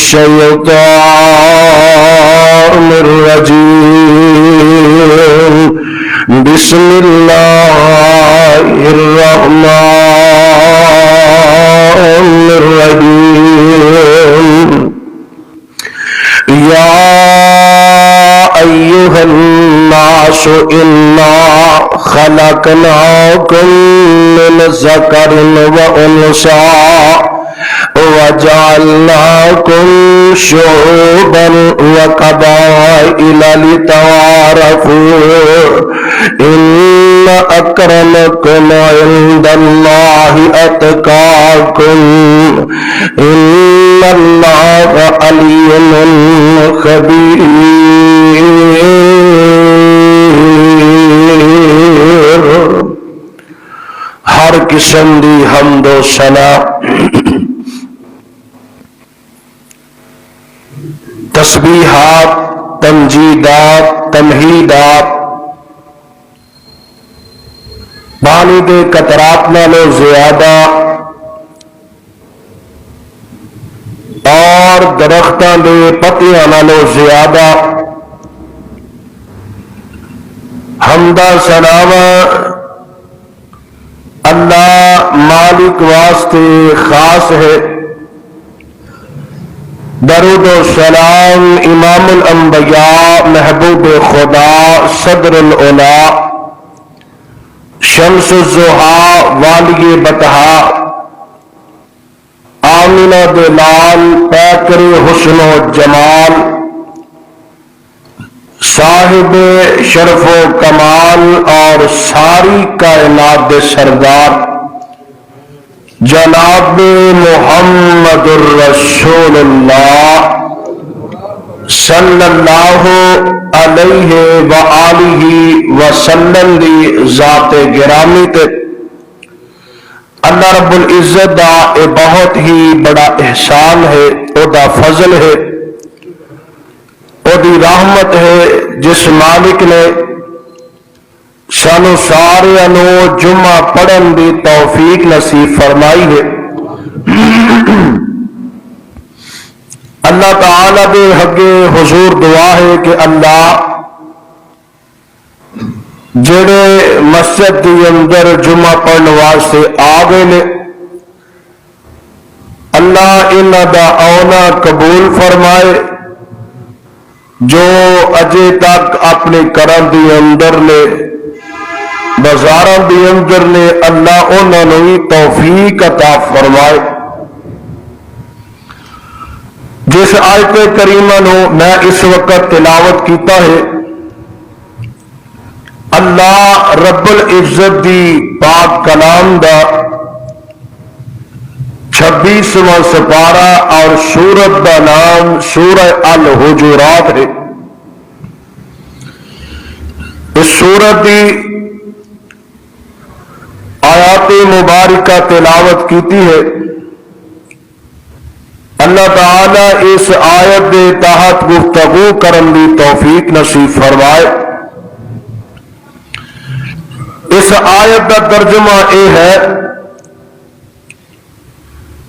الشيطان الرجيم بسم الله الرحمن الرحيم يا أيها الناس إنا خلقناكم من ذكر وأنثى وجعلناكم شعوبا وقبائل لتعارفوا إن أكرمكم عند الله أتقاكم إن الله عليم خبير. ہر قسم دی حمد و ثنا تسبیحات تمجیدات تمہیدات پانی دے قطرات نالوں زیادہ اور درختوں دے پتیاں نالوں زیادہ حمدہ ثنا اللہ مالک واسطے خاص ہے. درود و سلام امام الانبیاء محبوب خدا صدر العلا شمس الضحا والی بطحا آمنہ دلال پیکر حسن و جمال صاحب شرف و کمال اور ساری کائنات دے سردار جناب محمد الرسول اللہ صلی اللہ علیہ وآلہ وسلم دی ذات گرامی تے اللہ رب العزت دا اے بہت ہی بڑا احسان ہے، او دا فضل ہے، او دی رحمت ہے جس مالک نے سانو سارے جمعہ پڑھن دی توفیق نصیب فرمائی ہے. اللہ تعالی دے حقے حضور دعا ہے کہ اللہ جڑے مسجد کے اندر جمعہ پڑھنے واسطے آ گئے نے اللہ انہاں دا آنا قبول فرمائے، جو اجے تک اپنے کرم دی اندر نے بازاراں دی اندر نے اللہ انہاں نوں توفیق عطا فرمائے. جس آیت کریمہ نو میں اس وقت تلاوت کیتا ہے اللہ رب العزت دی پاک کلام دا 26واں سپارہ اور سورت دا نام سورہ الحجرات ہے. اس سورت دی آیات مبارکہ تلاوت کیتی ہے. اللہ تعالی اس آیت دے تحت گفتگو کرن دی توفیق نصیب فرمائے. اس آیت کا ترجمہ یہ ہے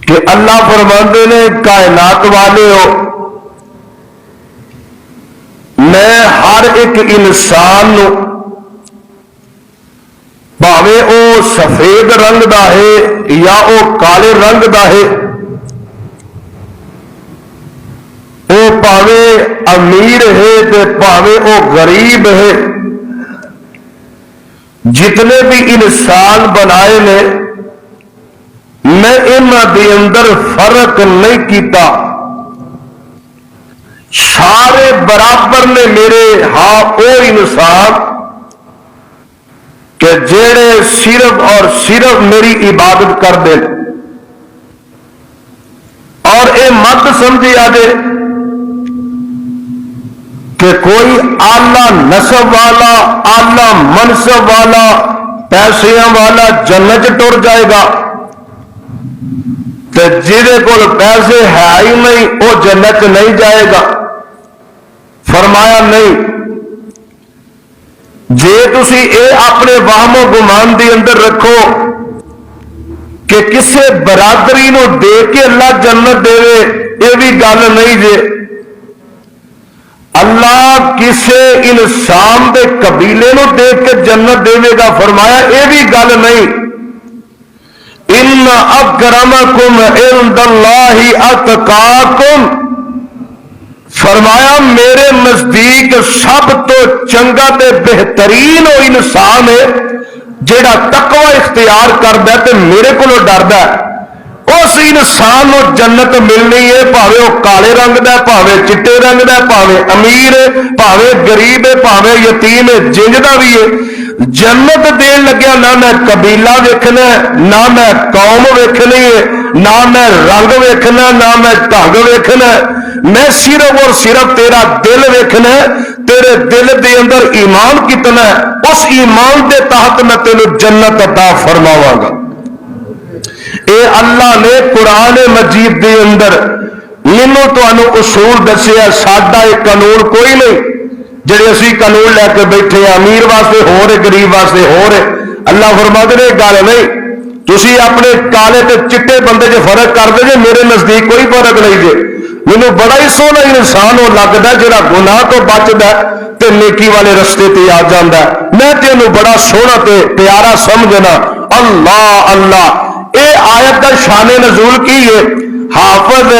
کہ اللہ فرماندے نے کائنات والے ہو، میں ہر ایک انسان نو بھاوے او سفید رنگ دا ہے یا او کالے رنگ دا ہے، او بھاوے امیر ہے تے بھاوے او غریب ہے، جتنے بھی انسان بنائے نے میں انہاں دے اندر فرق نہیں کیتا، سارے برابر نے میرے ہاں او انسان کہ جڑے صرف اور صرف میری عبادت کر دیں. اور اے مت سمجھی آجے کہ کوئی اعلی نسب والا اعلی منصب والا پیسیاں والا جنت ٹر جائے گا تو جہے کول پیسے ہے ہی نہیں وہ جنت نہیں جائے گا. فرمایا نہیں، جے تسی اے اپنے وہم و گمان دی اندر رکھو کہ کسے برادری نو دے کے اللہ جنت دے یہ بھی گل نہیں جے اللہ کسے انسان دے قبیلے نو دیکھ کے جنت دے گا فرمایا یہ بھی گل نہیں ان اکرمکم عند اللہ اتقاکم فرمایا میرے نزدیک سب تو چنگا تے بہترین وہ انسان ہے جیڑا تقوی اختیار کردا تے میرے کو ڈردا ہے اس انسان کو جنت ملنی ہے پاوے وہ کالے رنگ دا پاوے چٹے رنگ دا پاوے امیر ہے پاوے غریب ہے پاوے یتیم ہے جنج دا بھی ہے جنت دین لگیا نہ میں قبیلہ ویکھنا نہ میں قوم ویکھنی ہے نہ میں رنگ ویکھنا نہ میں ڈھنگ ویکھنا میں صرف اور صرف تیرا دل ویکھنا تیرے دل دے اندر ایمان کتنا ہے اس ایمان دے تحت میں تینوں جنت عطا فرماواں گا اے اللہ نے قرآن مجید دے اندر مینوں تانوں اصول دسیا ساڈا ایک قانون کوئی نہیں جڑے اسی قانون لے کے بیٹھے ہیں امیر واسطے ہو رہے غریب واسطے ہو رہے اللہ فرماتے نے گل نہیں تسی اپنے کالے تے چٹے بندے جو فرق کر دے جے میرے نزدیک کوئی فرق نہیں جے مینوں بڑا ہی سونا انسان وہ لگتا جڑا گناہ تو بچدا تے نیکی والے رستے تے آ جاندا میں تینوں بڑا سونا تے پیارا سمجھنا اللہ اللہ اے آیت کا شان نزول کی ہے حافظ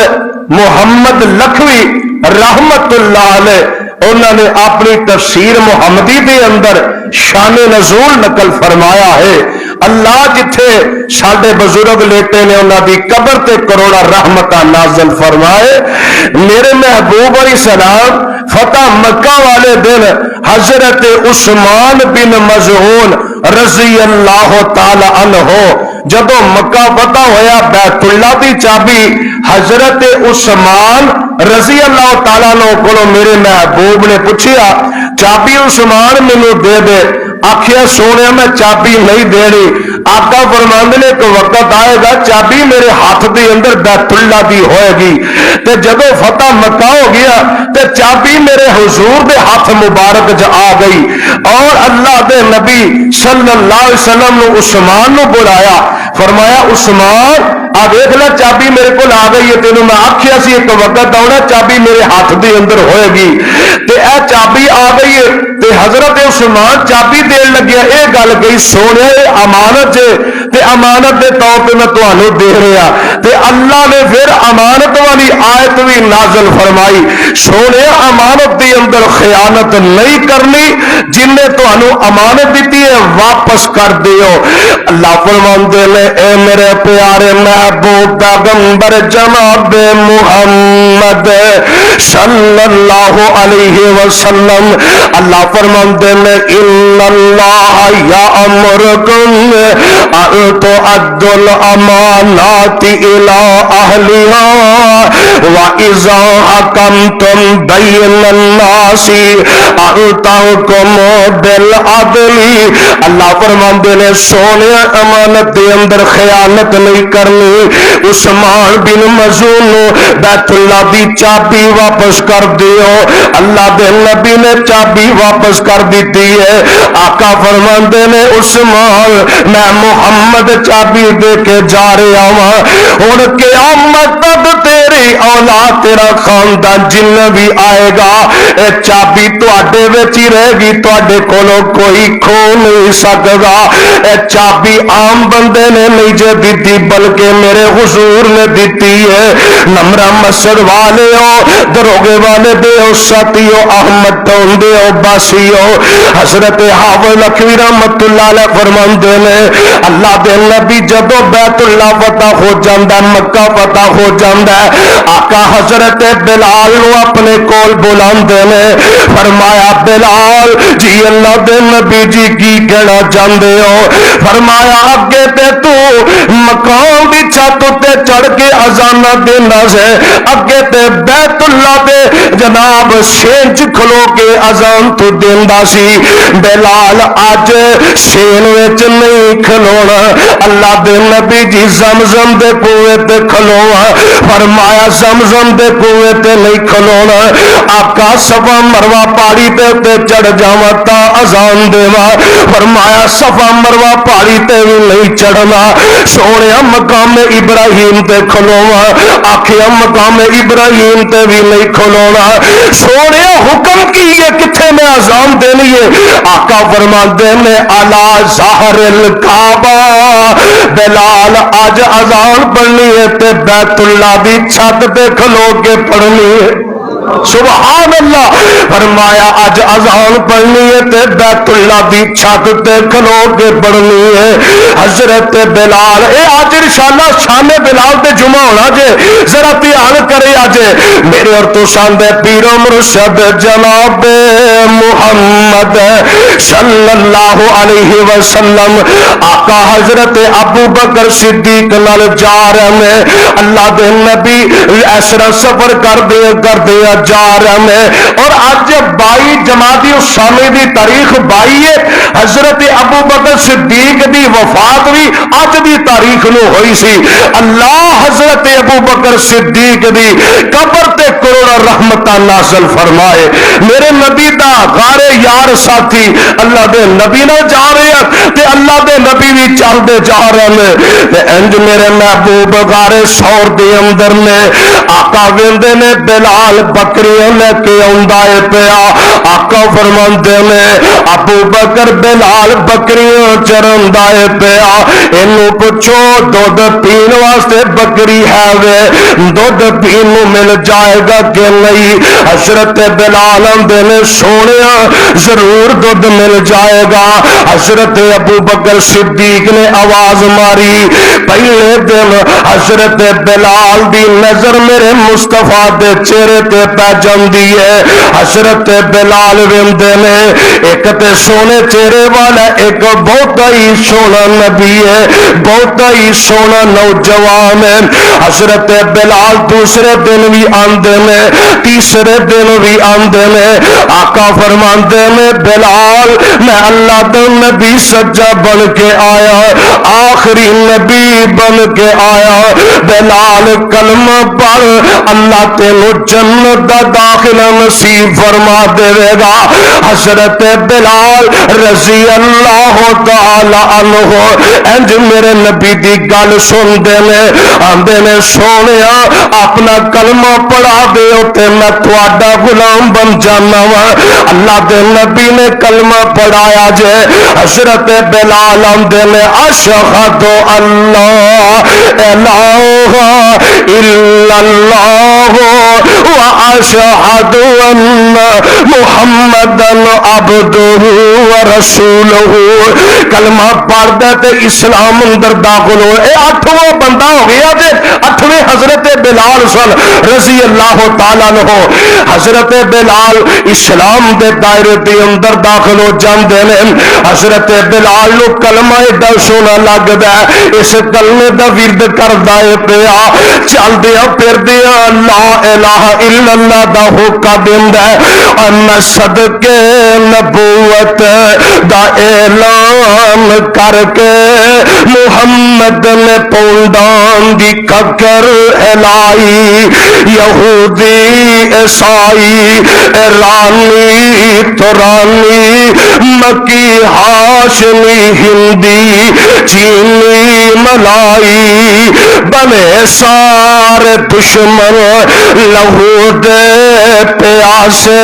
محمد لکھوی رحمت اللہ علیہ انہوں نے اپنی تفسیر محمدی کے اندر شان نزول نقل فرمایا ہے اللہ جتھے ساڈے بزرگ لیٹے نے انہوں دی قبر تے کروڑا رحمت نازل فرمائے میرے محبوب علیہ السلام فتح مکہ والے دن حضرت عثمان بن مظعون رضی اللہ تعالی عنہ جدو مکہ فتح ہویا بیت اللہ دی چابی حضرت عثمان رضی اللہ تعالیٰ عنہ کو میرے محبوب نے پوچھیا چابی عثمان مینوں دے دے آخیا سونے میں چابی نہیں دینی آقا فرماندے نے ایک وقت آئے گا چابی میرے ہاتھ دے اندر بیت اللہ دی ہوئے گی تے جدو فتح مکہ ہو گیا تے چابی میرے حضور دے ہاتھ مبارک جا آ گئی اور اللہ دے نبی صلی اللہ علیہ وسلم نے عثمان نو بلایا فرمایا عثمان آ دیکھ لے چابی میرے کو آ گئی ہے تینوں میں آخیا سی ایک وقت آنا چابی میرے ہاتھ دے اندر ہوئے گی تے اے چابی آ گئی ہے تے حضرت عثمان چابی دین لگیا اے گل گئی سونے امانت ہے تے امانت دے طور پہ میں تانوں دے رہا تے اللہ نے پھر امانت والی آیت بھی نازل فرمائی سونے امانت دے اندر خیانت نہیں کرنی جن نے تانوں امانت دیتی ہے واپس کر دیو اللہ فرماندے نے اے میرے پیارے محبوب پیغمبر جناب محمد صلی اللہ علیہ وسلم اللہ فرماندے نے ان اللہ یامرکم ان تؤدوا الامانات الى اہلها واذا حکمتم بین الناس ان تحکموا بالعدل اللہ فرماندے نے سونے امانت دے اندر خیانت نہیں کرنی عثمان بن مظعون بیت اللہ دی چابی واپس کر دیو اللہ دے نبی نے چابی واپس کر دیتی ہے آقا فرماندے نے عثمان میں محمد چابی دے کے جا رہا ہوں ہن قیامت تک تیری اولاد تیرا خاندان جن بھی آئے گا اے چابی تواڈے وچ ہی رہے گی تواڈے کولوں کوئی کھو نہیں سکدا اے چابی عام بندے نے نہیں جے دیتی بلکہ میرے حضور نے دیتی ہے نمرہ مسجد والے ہو دروگے والے دے ہو ساتیو احمد ٹون دے ہو باسیو حضرت حافظ لکھوی رحمت اللہ علیہ فرماندے نے اللہ دے نبی جدو بیت اللہ فتح ہو جاندا مکہ فتح ہو جاندا آقا حضرت بلال نو اپنے کول بلاندے نے فرمایا بلال جی اللہ دے نبی جی کی کہنا چاہندے ہو فرمایا اگے تے تو مقام دی چھت تے چڑھ کے اذان دینا سے اگے تے بیت اللہ دے جناب سینچ کھلو کے اذان تو دیندا سی بلال اج سین وچ نہیں کھلونا اللہ دے نبی جی زمزم دے کنویں تے کھلونا فرمایا زمزم دے کنویں تے نہیں کھلونا آقا صفا مروہ پہاڑی تے چڑھ جاواں تا اذان دیواں فرمایا صفا مروہ پہاڑی تے بھی نہیں چڑھنا سونے مقام ابراہیم ابراہیم تے کھلونا, آکھیا مقام ابراہیم تے بھی نہیں کھلونا. سونے حکم کی ہے کتھے میں اذان دینی ہے؟ آقا فرماندے نے الا ظاہر الکعبہ, بلال اج اذان پڑھنی ہے تے بیت اللہ دی چھت تے کھلو کے پڑھنی ہے. سبحان اللہ. فرمایا اج اذان پڑھنی ہے تے بیت اللہ دی چھت تے کھلو کے پڑھنی ہے. حضرت بلال, اے اج انشاءاللہ شان بلال تے جمعہ ہونا جے, ذرا دھیان کرے اج میرے اور تساں دے پیر و مرشد جناب محمد صلی اللہ علیہ وسلم آقا حضرت ابو بکر صدیق نال جا رہے ہیں. اللہ دے نبی ایسا سفر کر دیا جا رہے ہیں اور اج 22 جمادی الثانی دی تاریخ 22 ہے. حضرت ابو بکر صدیق دی وفات بھی اج دی تاریخ نو ہوئی سی. اللہ حضرت ابو بکر صدیق دی قبر تے کروڑ رحمتاں نازل فرمائے. میرے نبی دا غار یار ساتھی اللہ دے نبی نال جا رہے ہیں تے اللہ دے نبی بھی چلدے جا رہے ہیں تے انج میرے محبوب غار سور دے اندر نے آقا ویندے نے بلال بکریاں لے کے آندا ہے پیا. آقا فرماندے نے ابو بکر بلال بکریاں چرندا ہے پیا, اینو پوچھو دودھ پین واسطے بکری ہے وے, دودھ پین نو مل جائے گا کہ نہیں؟ حضرت بلال آندے نے سونیا ضرور دودھ مل جائے گا. حضرت ابو بکر صدیق نے آواز ماری. پہلے دن حضرت بلال دی نظر میرے مصطفیٰ دے چہرے تے پہ جاندی ہے. حضرت بلال ویندے نے ایک تے سونے چہرے والا, ایک بہت ہی سونا نبی ہے, بہت ہی سونا نوجوان ہے. حضرت بلال دوسرے دن بھی آندے نے, تیسرے دن بھی آندے نے. آقا فرماندے نے بلال میں اللہ دا نبی سجا بن کے آیا, آخری نبی بن کے آیا. بلال کلمہ پڑھ, اللہ تینو جنت دا داخلہ نصیب فرما دے گا. حضرت بلال رضی اللہ تعالی عنہ انج میرے نبی دی گل سن دے نے, آندے نے سونیا اپنا کلمہ پڑھا دیو تے میں تواڈا غلام بن جانا وا. اللہ دے نبی نے کلمہ پڑھایا جے. حضرت بلال آندے نے اشہد اللہ الہ الا اللہ و اشہد ان محمدن عبدہ و رسولہ. کلمہ پڑھ دے تے اسلام اندر داخل ہو. اے 8واں بندہ ہو گیا جے, 8ویں حضرت بلال سن رضی اللہ تعالیٰ عنہ. حضرت بلال اسلام دے دائرے دے اندر داخل ہو جاندے نے. حضرت بلال نو کلمہ ایڈا سونا لگدا ہے, اس کلمے دا ورد کردا ہے پیا, چلدیا پھردیا لا الہ الا اللہ دا ہوکا دیندا ہے. اور صدقے نبوت دا اعلان کر کے محمد نے پونڈان دی ککر ہلائی. یہودی عیسائی ایرانی ترانی مکی ہاشمی ہندی چینی ملائی بنے سارے دشمن لہو دے پیاسے,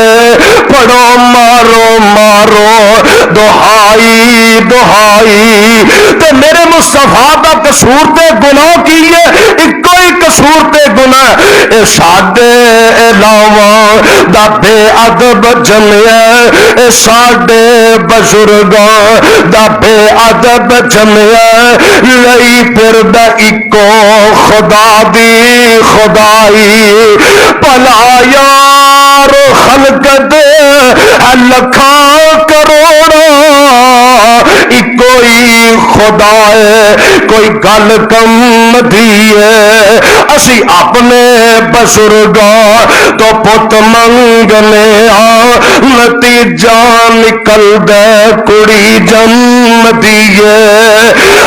پڑھو مارو مارو دہائی دہائی. تے میرے مصطفیٰ دا قصور تے گناہ کیے, ایک کوئی قصور تے گناہ اے ساڈے علاوہ دا بے ادب جمیا, اے ساڈے بزرگاں دا بے ادب جمیا. لئی پھر دا اکو خدا دی خدائی, بھلا یار خلق دے لکھاں کروڑا, کوئی خدا ہے کوئی گل کم دیے. اسی اپنے بزرگاں تو پت منگنے نتیجہ نکل دے کڑی جنم دیے.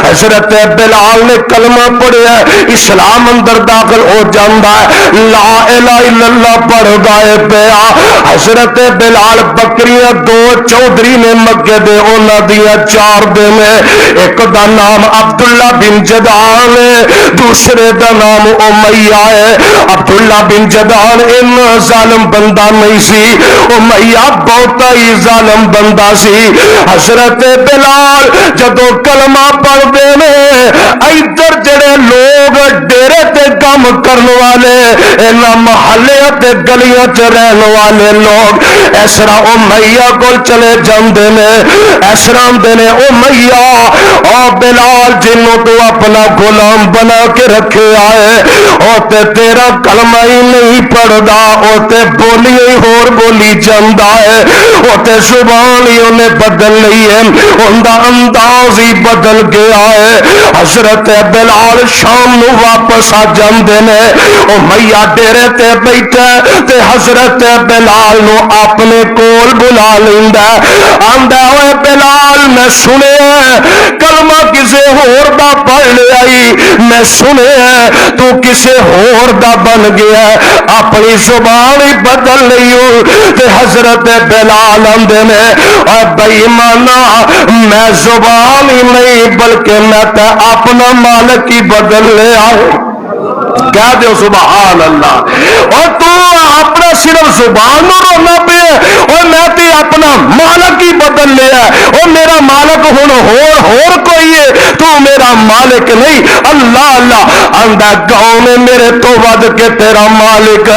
حضرت بلال نے کلمہ پڑھیا, اسلام اندر داخل ہو جاتا ہے, لا الہ الا اللہ پڑھدا ہے پیا. حضرت بلال بکریاں دو چودھری نے مکے دے انہاں دیاں چار دے میں, ایک دا نام عبداللہ بن جدعان ہے, دوسرے دا نام امیہ ہے. عبداللہ بن جدعان ان ظالم بندہ نہیں سی, امیہ بہت ہی ظالم بندہ سی. حضرت بلال جدو کلمہ پڑھ دے میں, ادھر جڑے لوگ ڈیرے تے کام کرنے والے, انہاں محلے تے گلیاں چ رہن والے لوگ اس طرح امیہ کول چلے جاندے نے, اس طرح آندے نے امیہ او بلال جنوں تو اپنا غلام بنا کے رکھے آئے, او تے تیرا کلمہ ہی نہیں پڑھدا, او تے بولی ہی ہور بولی جاندا ہے, او تے زبان ہی انہیں بدل لی ہے, ان دا انداز ہی بدل گیا ہے. حضرت بلال شام نو واپس آ جاندے نے, امیہ ڈیرے تے بیٹھا تے حضرت بلال نو اپنے کول بلا لیندا, آندا ہوئے بلال میں سنیا کلمہ کسے ہور دا پڑھ لیا, میں سنیا تو کسے ہور دا بن گیا, اپنی زبان ہی بدل لئی ہو. تے حضرت بلال آندے نے اے بے ایمانا میں زبان ہی نہیں بلکہ میں تے اپنا مالک ہی بدل لیا. کہہ دیو سبحان اللہ. اور تو اپنا صرف زبان نو رونا پہ, اور میں تے اپنا مالک ہی بدل لیا, اور میرا مالک ہن ہور کوئی ہے, تو میرا مالک نہیں. اللہ اللہ آندا کون ہے میرے تو ود کے تیرا مالک,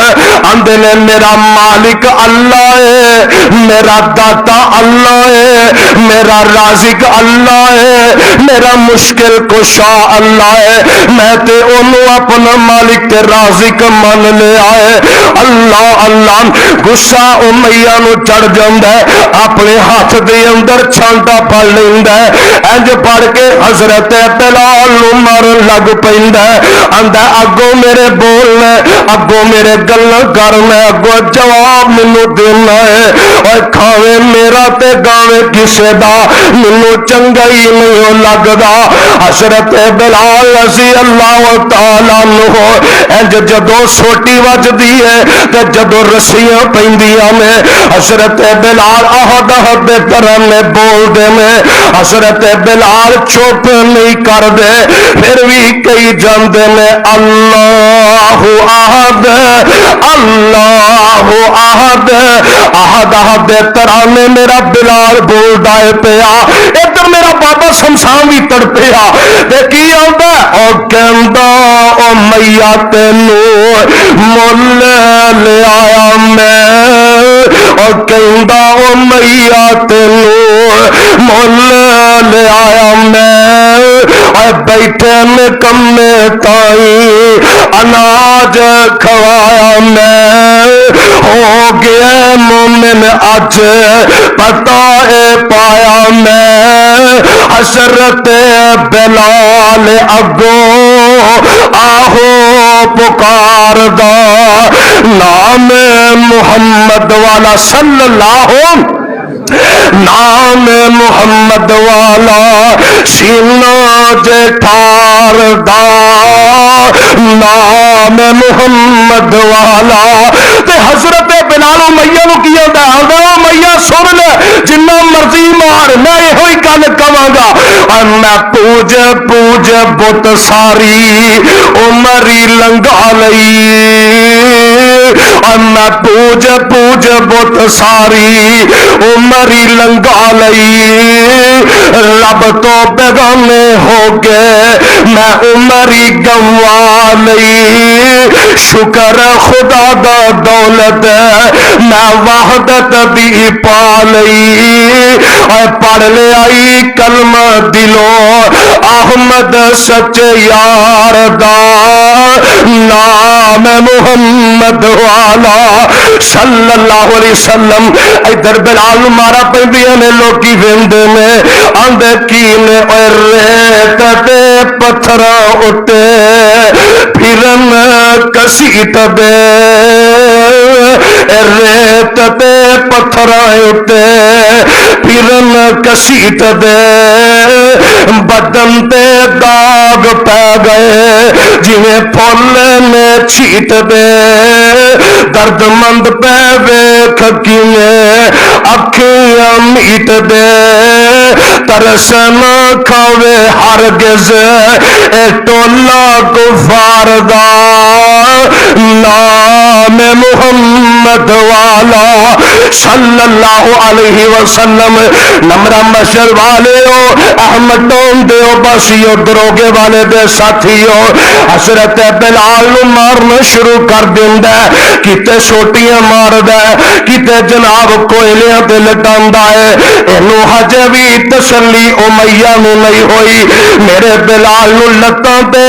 آندے نے میرا مالک اللہ ہے, میرا داتا اللہ ہے, میرا رازق اللہ ہے, میرا مشکل کشا اللہ ہے, میں تے انہوں اپنا مالک تے رازق من لیا ہے. اللہ اللہ غصہ امیہ نو چڑھ جاندا ہے, اپنے ہاتھ دے اندر چھانٹا پڑ لیندا ہے, انج پڑھ کے حضرت بلال نو مارن لگ پیندا ہے. آندا اگوں میرے بولنا, اگوں میرے گلاں کرنا, اگوں جواب مینوں دینا ہے, اور کھاوے میرا تے گاوے کسے دا مینوں چنگا ہی نہیں لگدا. حضرت بلال رضی اللہ تعالی عنہ انج جدوں سوٹی وجدی ہے تے جدوں رسیاں پیندیاں نے, حضرت بلال احد احد دے ترانے بول دے نے. حضرت بلال چپ نہیں کر دے, پھر بھی کئی جاندے نے اللہ احد اللہ احد, احد احد دے ترانے میرا بلال بولدا ہے پیا. ادھر میرا بابا شمشان بھی تڑپیا تے کی آندا او کہندا امیہ تینوں مول لے آیا میں, اور کہندا امیہ تینوں مول لے آیا میں, اور بیٹھے میں کمے تائی اناج کھوایا میں, ہو گیا مومن اج پتہ اے پایا میں. حضرت بلال اگوں آہو پکار دا نام محمد والا صلی اللہ, نام محمد والا سینہ جے ٹھار دا, نام محمد والا. تے حضرت بلال امیہ نو کیا دا آندا امیہ سن لے جنہ مرضی مار, میں یہ ہوئی گل کواں گا, اور میں پوج پوج بت ساری عمری لنگا لئی, اور میں پوج پوج بت ساری عمری لنگا لئی, رب تو بیگانے ہو گئے میں عمری گوا لئی. شکر خدا دا دولت میں وحدت بھی پا لئی, اور پڑھ لے آئی کلمہ دلوں احمد سچے یار دا, نام محمد والا صلی اللہ علیہ وسلم. ادھر بلال مارا پیندیاں نے لوکی ویندے نے, آندے کی نے اور ریت تے پتھر اٹھے پھرن کسیٹ دے, ریت تے پتھر اٹھے پھرن کسیٹ دے, بدن تے داغ پہ گئے جویں پھل نے چھیٹ دے درد مند پہ ویکھ کیویں اکھیاں میٹ دے ترس نہ کھاوے ہرگز اے ٹولا کفار دا نام محمد والا صلی اللہ علیہ وسلم نمرہ مشر والے ہو احمد ٹون دے ہو بسیو دروگے والے دے ساتھی ہو حضرت بلال نو مارنا شروع کر دیندہ ہے کتے سوٹیاں مار دے کتے جناب کوئلیاں تے لٹاندہ ہے انو حجے بھی تسلی امیہ نو نہیں ہوئی میرے بلال نو لٹان دے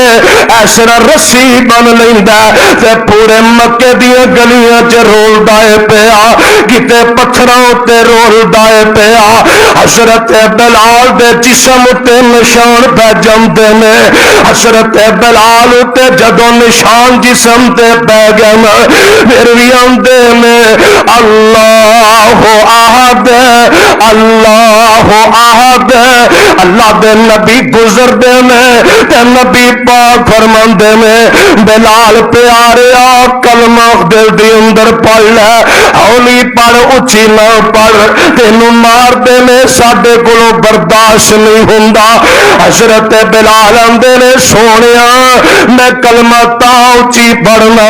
ایسرا رسی بن لیندہ تے پورے مکے دیا گلیاں چے رول دائے پیا کتے پتھراں تے رول دائے پیا حضرت بلال دے جسم تے نشان پہ جمدے نے حضرت بلال تے جدو نشان جسم تے پہ گئے پھر بھی آندے نے اللہ احد اللہ احد اللہ دے نبی گزر دے نے تے نبی پاک فرمان دے نے بلال پیاریا کلمہ دل دی اندر پڑھ لے ہولی پڑھ اچھی نہ پڑھ تینوں مار دے نے ساڈے کولوں برداشت نہیں ہوندا حضرت بلال آندے نے سونیا میں کلمہ تا اچھی پڑھنا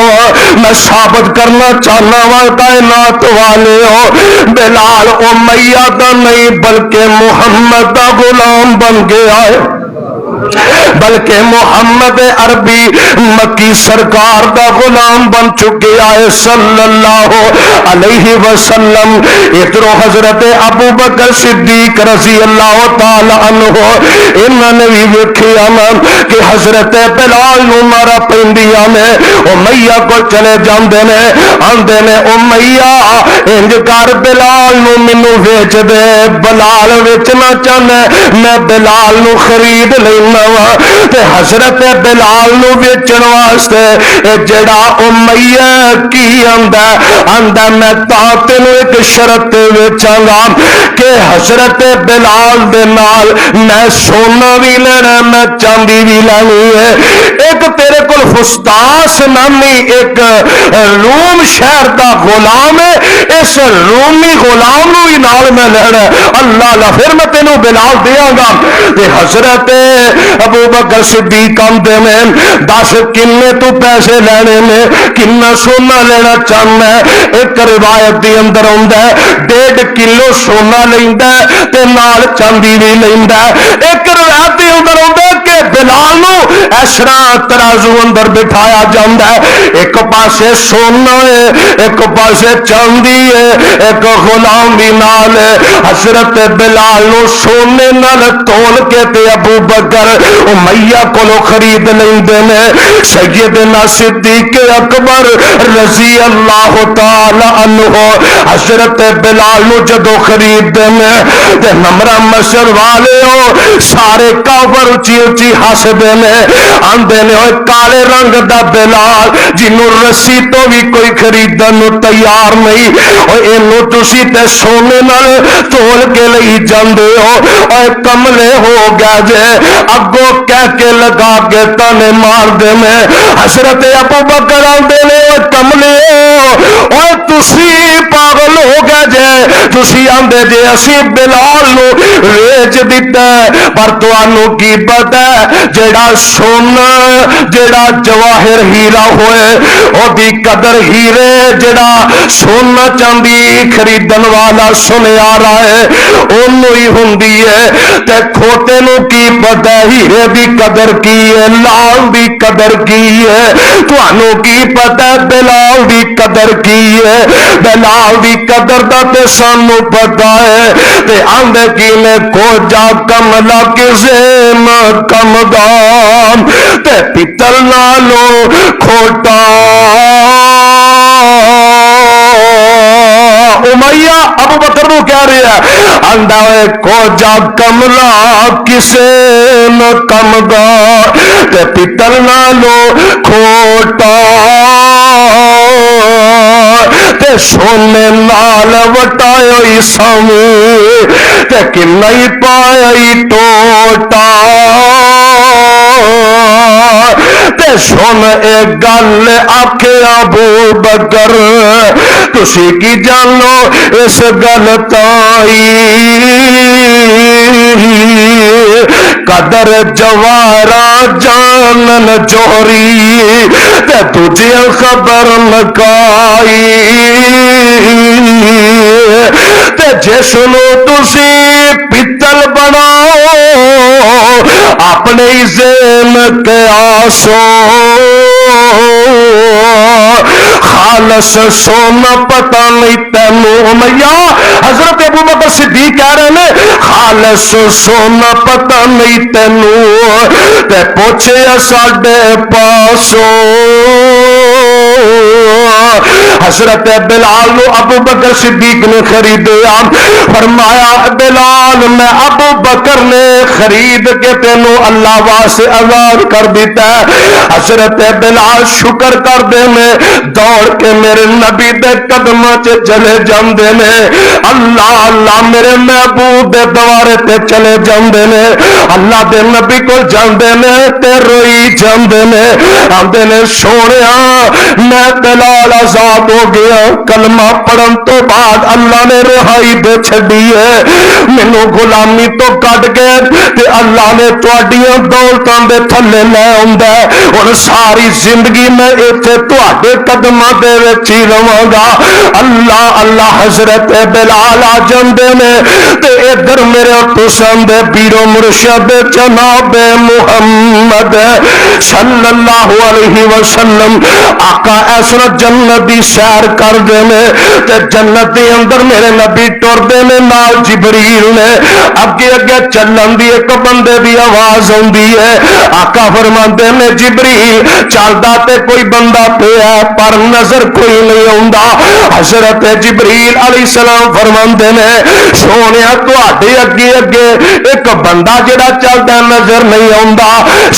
میں ثابت کرنا چاہنا وا کائنات والے ہو بلال امیہ دا نہیں بلکہ محمد دا غلام بن گیا ہے بلکہ محمد عربی مکی سرکار دا غلام بن چکے آئے صلی اللہ علیہ وسلم ادھر حضرت ابو بکر صدیق رضی اللہ تعالی عنہ انہوں نے بھی ویکھیا کہ حضرت بلال نو مارا پیندیاں نے امیہ کو چلے جاندے نے آندے نے امیہ انج کر بلال نو مینوں ویچ دے بلال ویچنا چاہنا میں بلال نو خرید لینا تے حضرت بلال نو ویچن واسطے جڑا امیہ کی آندا میں تینوں ایک شرط ویچاں گا کہ حضرت بلال دے نال میں سونا بھی لینا میں چاندی بھی لینی ہے ایک تیرے کول فستاس نامی ایک روم شہر دا غلام ہے اس رومی غلام نو ہی نال میں لینا اللہ اللہ پھر میں تینوں بلال دیاں گا تے حضرت ابو بکر صدیق آندے نے 10 کنے تو پیسے لینے نے کنا سونا لینا چاہنا ہے ایک روایت دی اندر ہوندا ہے 1.5 کلو سونا لیندا ہے تے نال چاندی بھی لیندا ہے ایک روایت دی اندر ہوندا ہے کہ بلال نو اسرا ترازو اندر بٹھایا جاندا ہے ایک پاسے سونا ہے ایک پاسے چاندی ہے ایک غلام بھی نال ہے حضرت بلال نو سونے نال تول کے تے ابو بکر امیہ کولو خرید لیندے نے سیدنا صدیق اکبر رضی اللہ تعالی عنہ حضرت بلال نو جدو خرید نے تے نمرہ مشر والے ہو سارے کافر اچھی اچھی ہسدے نے آندے نے ہوئے کالے رنگ دا بلال جنوں رسی تو بھی کوئی خریدن نو تیار نہیں اور اینو تسی تے سونے نال تول کے لئی جاندے ہو اور کملے ہو گیا جے اگو کہہ کے لگا کے تانے مار دے میں حضرت ابو بکر آندے نے کملے اور تسی پاگل ہو گئے جے تسی آندے جے اسی بلال نو ویچ دیتا ہے پر تانوں کی پتہ ہے جڑا سونا جڑا جواہر ہیرا ہوئے او دی قدر ہیرے جڑا سونا چاندی خریدن والا سنیا رہا ہے اونوں ہی ہوندی ہے تے کھوٹے نو کی پتہ ہیرے دی قدر کی ہے لال دی قدر کی ہے تانوں کی پتہ بلال دی قدر کی ہے بلال دی قدر دا تے سانوں پتہ ہے تے آندے کی نے کو جا کملا کسے نہ کم دام تے پیتل نالو کھوٹا امیہ ابو بکر نو کہہ رہے ہیں آندہ کو جا کملا کسے نہ کم دام تے پیتل نالو کھوٹا تے سونے نال وٹائے سامو تے کنا ہی پائی ٹوٹا تے سن اے گل آکھے ابو بکر تسی کی جانو اس گل تائی قدر جوارا جانن جوہری تے تجھے خبر مکائی تے جس نو تسی پتل بناؤ اپنے ذہن کے آسو خالص سونا پتہ نہیں تینوں امیہ حضرت ابو بکر صدیق کہہ رہے ہیں خالص سونا پتہ نہیں تینوں تے پوچھے ساڈے پاسوں حضرت بلال نو ابو بکر صدیق نے خریدیا فرمایا بلال میں ابو بکر نے خرید کے تینوں اللہ واسطے آزاد کر دیتا ہے حضرت بلال شکر کر دے میں دوڑ کے میرے نبی دے قدماں چ چلے جاندے نے اللہ اللہ میرے محبوب دے دوارے تے چلے جاندے نے اللہ دے نبی کو جاندے نے تے روئی جاندے نے آندے نے سونیا میں بلال آزاد ہو گیا کلمہ پڑھن تو بعد اللہ نے رہائی دے چھڈی ہے مینوں غلامی تو کٹ کے تے اللہ نے تواڈیاں دولتاں دے تھلے لے آندا ہے ہن ساری زندگی میں ایتھے تواڈے قدماں دے وچ ہی رواں گا اللہ اللہ حضرت بلال آ جاندے نے تے ادھر میرے تساں دے پیرو مرشد جناب محمد صلی اللہ علیہ وسلم آقا ایسا جنت دی سیر کر دے نے تے جنت دے اندر میرے نبی ٹر دے نے نال جبریل نے اگے اگے چلن دی ایک بندے دی آواز آندی ہے آقا فرماندے نے جبریل چلدا تے کوئی بندہ پیا پر نظر کوئی نہیں آندا حضرت جبریل علیہ السلام فرماندے نے سونیا تواڈے اگے اگے ایک بندہ جڑا چلدا نظر نہیں آندا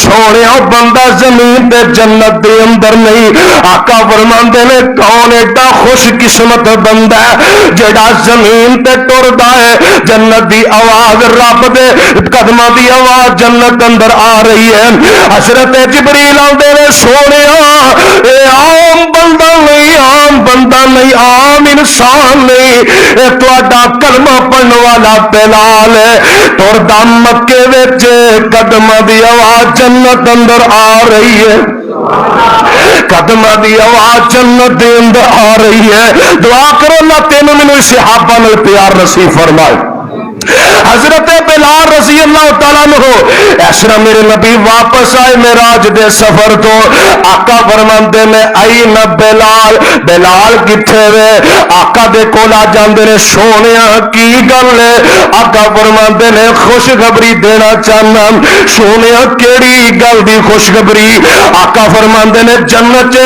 سونیا بندہ زمین تے جنت دے اندر نہیں آقا فرماندے نے کون ایڈا خوش قسمت بندہ ہے جڑا زمین تے ٹردا ہے جنت دی آواز رب دے قدماں دی آواز جنت اندر آ رہی ہے حضرت جبریل آندے نے سونیا اے عام بندہ نہیں عام بندہ نہیں عام انسان نہیں اے تہاڈا کلمہ پڑھن والا بلال ہے ٹردا مکے وچ قدماں دی آواز جنت اندر آ رہی ہے قدمہ دی آواز جنت دے اندر آ رہی ہے دعا کرو اللہ تینوں مینوں صحابہ نال پیار نصیب فرمائے حضرت بلال رضی اللہ تعالیٰ عنہ ایسرا میرے نبی واپس آئے معراج دے سفر تو آقا فرماندے نے این بلال بلال کتھے وے آقا دے کولا جاندے نے سونیا کی گل ہے آقا فرماندے نے خوشخبری دینا چاہنا سونیا کیڑی گل دی خوشخبری آقا فرماندے نے جنت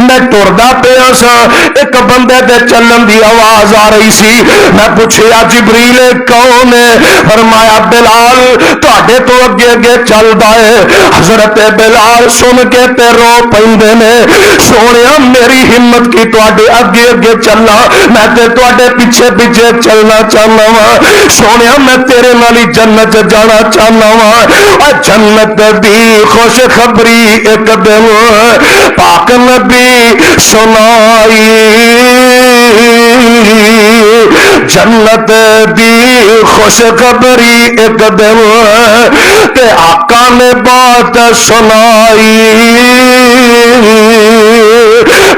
میں ٹردا پیا سا ایک بندے دے چلن دی آواز آ رہی سی میں پوچھیا جبریل کون نے فرمایا بلال تواڈے تو اگے اگے چلدا ہے حضرت بلال سن کے تے رو پیندے نے سونیا میری ہمت کی تواڈے اگے اگے چلنا میں تے تواڈے پیچھے پیچھے چلنا چاہنا وا سونیا میں تیرے نال جنت جانا چاہنا وا اور جنت دی خوش خبری ایک دن پاک نبی سنائی جنت دی خوش خبری ایک دن تے آقا نے بات سنائی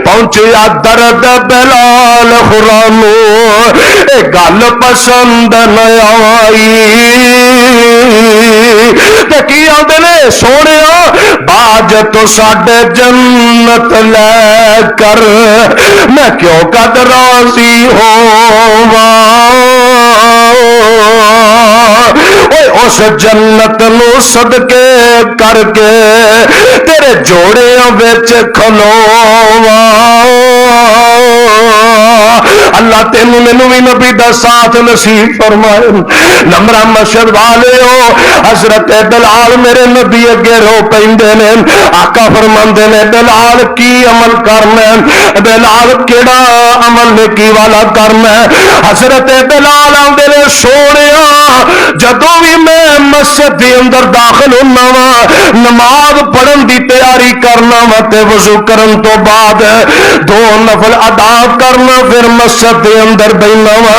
پہنچیا درد بلال خرانو اے گل پسند نہ آئی تے کی آندے نے سونیا باج تو ساڈے جنت لے کر میں کیوں قد راضی ہوا اس جنت نو صدقے کر کے تیرے جوڑیاں وچ کھلوواں اللہ تینوں مینوں بھی نبی دا ساتھ نصیب فرمائے. نمرا مسجد والے ہو حضرت بلال میرے نبی اگے رو پیندے نے. آقا فرماندے نے بلال کی عمل کرنا ہے, بلال کیڑا عمل نیکی والا کرنا ہے. حضرت بلال آندے نے سونیا جدوں بھی میں مسجد دے اندر داخل ہونا وا نماز پڑھن دی تیاری کرنا وا تے وضو کرن تو بعد 2 نفل ادا کرنا پھر مسجد دے اندر بیٹھنا وا.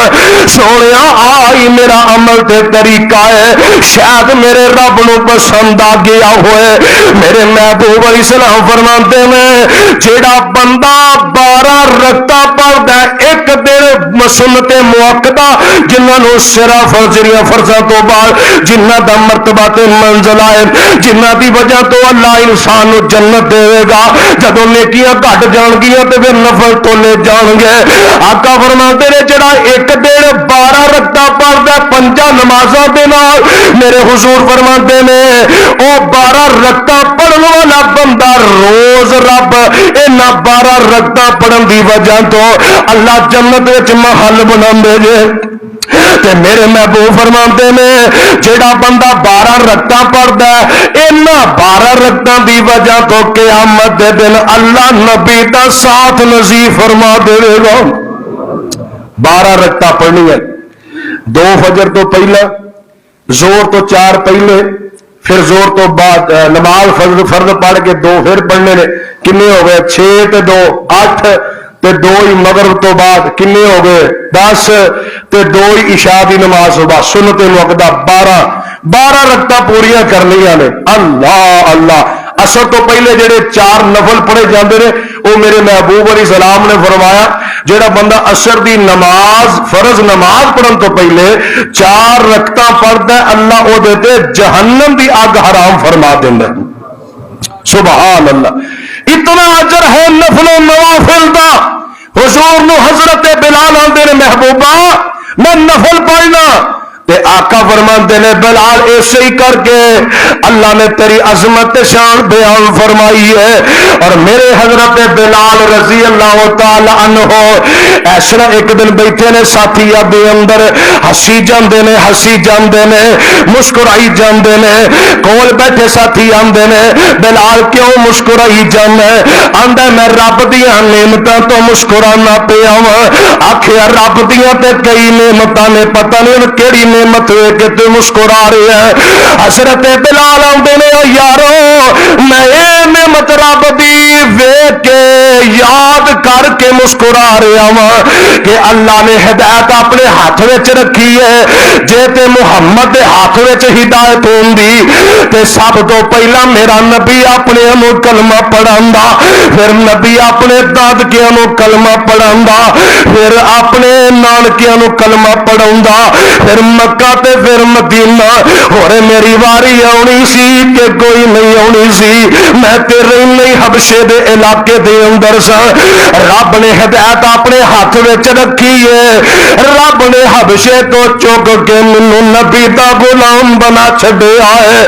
سونیا آئی میرا عمل تے طریقہ ہے شاید میرے رب نو پسند آ گیا ہوئے. میرے محبوب علیہ السلام فرماتے ہیں جیڑا بندہ 12 رکعتاں پڑھدا ہے ایک دن سنت مؤکدہ جنہاں سرا فرضیاں فرضاں تو بعد جنہاں دا مرتبہ تے منزل آئے جنہاں دی وجہ تو اللہ انسان نو جنت دے گا. جدوں نیکیاں گھٹ جان گیاں تے پھر نفل تولے جان گے. آقا فرماتے نے جڑا ایک دن 12 رکعتاں پڑھدا 5 نمازاں دے نال میرے حضور فرماتے نے او 12 رکعتاں پڑھن والا بندہ روز رب انہاں 12 رکعتاں پڑھن دی وجہ تو اللہ جنت وچ محل بنا دے جے. تے میرے محبوب فرماتے نے جیڑا بندہ 12 رکعتاں پڑھدا ہے انہاں 12 رکعتاں دی وجہ تو قیامت دے دن اللہ نبی دا ساتھ نصیب فرما دے گا. 12 رکعتاں پڑھنی ہے 2 فجر تو پہلا زور تو 4 پہلے پھر زور تو بعد نماز فرض پڑھ کے 2 پھر پڑھنے نے کنے ہو گئے 6 تے 2 8 تے 2 ہی مغرب تو بعد کنے ہو گئے 10 تے 2 ہی عشاء دی نماز تو بعد سنت مؤکدہ 12 رکعتاں پوریاں کرنیاں نے. اللہ اللہ اثر تو پہلے جڑے 4 نفل پڑھے جاندے نے وہ میرے محبوب علیہ السلام نے فرمایا جڑا بندہ اثر دی نماز فرض نماز پڑھن تو پہلے 4 رکعتاں پڑھدا ہے اللہ او دے تے جہنم دی اگ حرام فرما دیندا ہے. سبحان اللہ. اتنا اجر ہے نفل و نوافل دا. حضور نو حضرت بلال آندے نے محبوبہ میں نفل پڑھنا تے آقا فرماندے نے بلال ایسے ہی کر کے اللہ نے تیری عظمت شان بیان فرمائی ہے. اور میرے حضرت بلال رضی اللہ تعالی عنہ ایسا ایک دن بیٹھے نے ساتھی دے اندر ہسی جاندے نے مسکرائی جاندے نے. کول بیٹھے ساتھی آندے نے بلال کیوں مسکرائی جانا ہے؟ آندا میں رب دیاں نعمتاں تو مسکرانا پیا وا. آکھیا رب دیاں تے کئی نعمتاں نے پتہ نہیں کیڑی نعمت ہوئے کہ تو مسکرا رہے ہیں. حضرت بلال آندے نے یارو میں اے نعمت رب دی ویکھ کے یاد کر کے مسکرا رہا ہوں کہ اللہ نے ہدایت اپنے ہاتھ وچ رکھی ہے. جے تے محمد دے ہاتھ وچ ہدایت ہوندی تے سب تو پہلا میرا نبی اپنے نو کلمہ پڑھاندا, پھر نبی اپنے دادکیاں نو کلمہ پڑھاندا, پھر اپنے نانکیاں نو کلمہ پڑھاوندا, پھر مکہ تے پھر مدینہ. اور میری واری آنی سی کہ کوئی نہیں آنی سی. میں تیرے نہیں حبشے دے علاقے دے اندر سا. رب نے ہدایت اپنے ہاتھ وچ رکھی ہے. رب نے حبشے تو چک کے مینوں نبی دا غلام بنا چھڈیا ہے.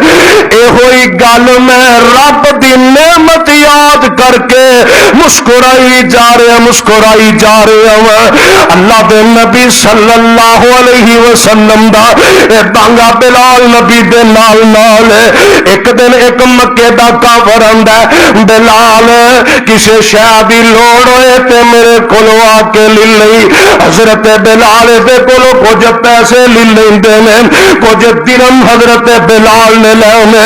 اے ہوئی گل میں رب دی نعمت یاد کر کے مسکرائی جا رہا ہوں. اللہ دے نبی صلی اللہ علیہ وسلم دا اے بانگا بلال نبی دے نال نال ایک دن ایک مکے دا کافر آندا ہے بلال کسے شے دی لوڑ ہوئے تے میرے کولوں آ کے لے لئی. حضرت بلال دے کولوں کچھ پیسے لے لیندے نے, کچھ درہم حضرت بلال نے لے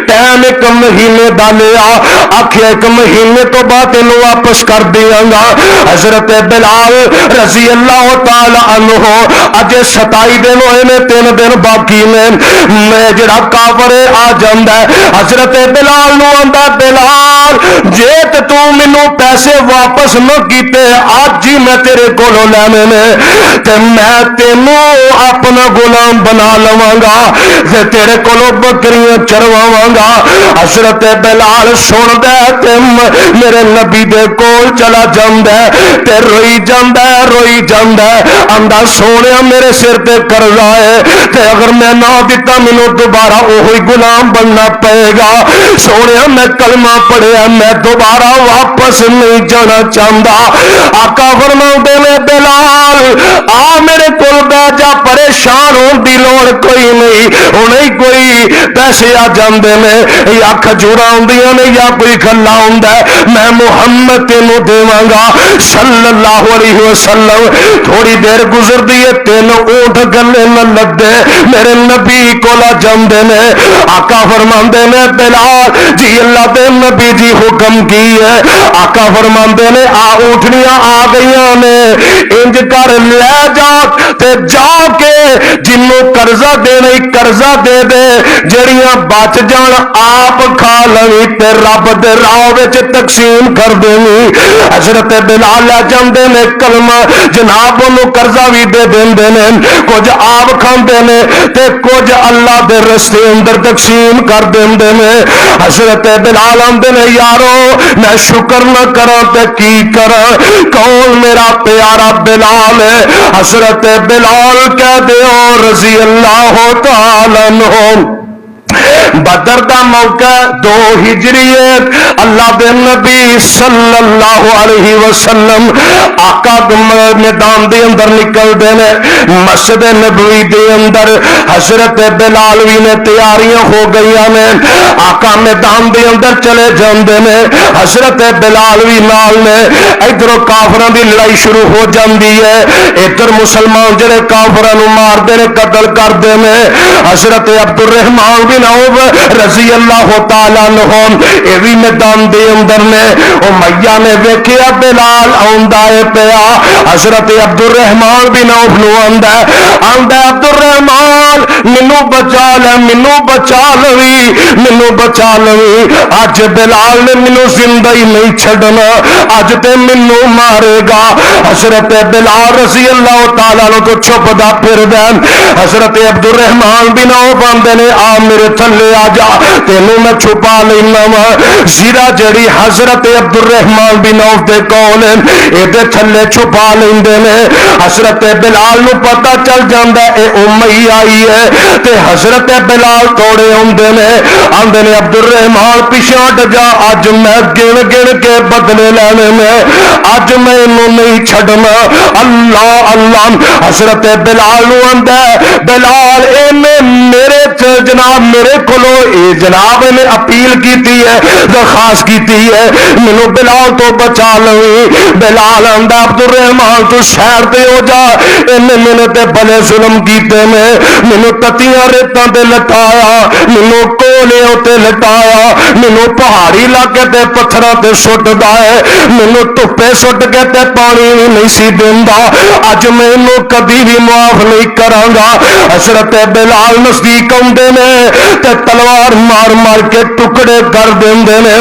ٹائم 1 مہینے دا لیا. آکھیا 1 مہینے تو بعد اینو واپس کر دیاں گا. حضرت بلال رضی اللہ تعالی عنہ اج 27 دن ہوئے نے 3 دن باقی نے. میں جڑا کافر آ جاندا ہے حضرت بلال نو آندا بلال جے تے تو مینوں پیسے واپس نہ کیتے اج ہی میں تیرے کولوں لینے نے تے میں تینوں اپنا غلام بنا لواں گا تے تیرے کولوں بکریاں چرواواں گا. حضرت بلال سندا ہے تے میرے نبی دے کول چلا جاندا ہے تے روئی جاندا ہے آندا سونیا میرے سر تے قرضہ ہے تے اگر میں نہ دتا مینوں دوبارہ وہی غلام بننا پئے گا. سونیا میں کلمہ پڑھیا میں دوبارہ واپس نہیں جانا چاہتا. آقا فرماتے نے بلال آ میرے کول بہ جا, پریشان ہون دی لوڑ کوئی نہیں, انہیں کوئی پیسے آ جاندے نے یا کھجورا ہوندیاں نے یا کوئی کھلا ہوندا ہے, میں محمد تینوں دیواں گا صلی اللہ علیہ وسلم. تھوڑی دیر گزردی ہے, 3 اونٹ گلے نہ لدے میرے نبی کولا جاندے نے. آقا فرماندے نے بلال جی اللہ دے نبی جی حکم کی ہے. آقا فرماندے نے آ اونٹنیاں آ گئیاں نے, انج کر لے جا تے جا کے جنوں قرضہ دینا قرضہ دے دے, جڑیاں بچ جان آپ کھا لوی تے رب دے راہ وچ تقسیم کر دینی. حضرت بلال لے جاندے نے کلمہ جناب انہوں قرضہ بھی دے دیندے نے, کچھ آپ کھاندے نے تے کچھ اللہ دے رستے اندر تقسیم کر دیندے نے. حضرت بلال آندے نے یارو میں شکر نہ کراں تے کی کراں, کون میرا پیارا بلال ہے. حضرت بلال کہہ دیو رضی اللہ تعالی عنہ. بدر دا موقع 2 ہجری ہے, اللہ دے نبی صلی اللہ علیہ وسلم آقا میدان دے اندر نکل دے نے, مسجد نبوی دے اندر حضرت بلال بھی نے تیاریاں ہو گئی نے, آقا میدان دے اندر چلے جاندے نے, حضرت بلال بھی نال نے. ادھر کافراں دی لڑائی شروع ہو جاندی ہے, ادھر مسلمان جڑے کافراں نو مار دے نے قتل کر دے نے. حضرت عبد الرحمان بن رضی اللہ تعالی عنہ اے وی میدان دے اندر نے. امیہ نے ویکھیا بلال آندا ہے پیا, حضرت عبد الرحمان بن عوف نو آندا عبد الرحمان مینوں بچا لے, مینوں بچا لوی, مینوں بچا لوی, اج بلال نے مینوں زندہ ہی نہیں چھڈنا, اج تے مینوں مارے گا. حضرت بلال رضی اللہ تعالی عنہ تو چھپدا پھردا. حضرت عبد الرحمان بن عوف آندے نے آ میرے تھلے آ جا, تینوں میں چھپا لینا وا. زیرا جڑی حضرت عبد الرحمان بن عوف دے کول اے دے تھلے چھپا لیندے نے. حضرت بلال نو پتہ چل جاندا اے امیہ آئی ہے تے حضرت بلال توڑے ہوندے نے, آندے نے عبد الرحمان پیچھے ہٹ جا, اج میں گن گن کے بدلے لینے میں, اج میں انہوں نہیں چھڈنا. اللہ اللہ. حضرت بلال نو آندا بلال اے میرے جناب میرے کولو اے جناب نے اپیل کیتی ہے, درخواست کیتی ہے, مینوں بلال تو بچا لوی. بلال آندا عبد الرحمان تو شہر تے ہو جا, انہیں میرے تے بڑے ظلم کیتے نے, مینوں تتیاں ریتاں تے لٹایا, مینوں کولے تے لٹایا, مینوں پہاڑی علاقے تے پتھراں تے سٹدا ہے, مینوں دھوپے سٹ کے تے پانی نہیں سی دیندا, اج مینوں کبھی بھی معاف نہیں کراں گا. حضرت بلال نزدیک آندے نے تے تلوار مار مار کے ٹکڑے کر دیندے نے.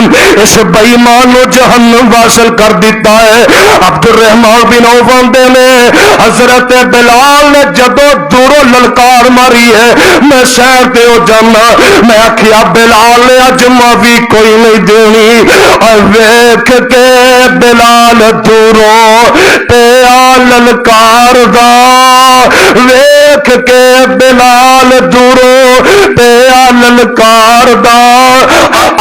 اس بے ایمان نو جہنم واصل کر دیتا ہے. عبد الرحمان بن عوف آندے نے حضرت بلال نے جدو دوروں للکار ماری ہے میں شہر تے ہو جانا, میں آکھیا بلال نے اج معافی کوئی نہیں دینی. اور ویکھ کے بلال دوروں پیا للکار دا, ویکھ کے بلال دوروں پیا للکار دا,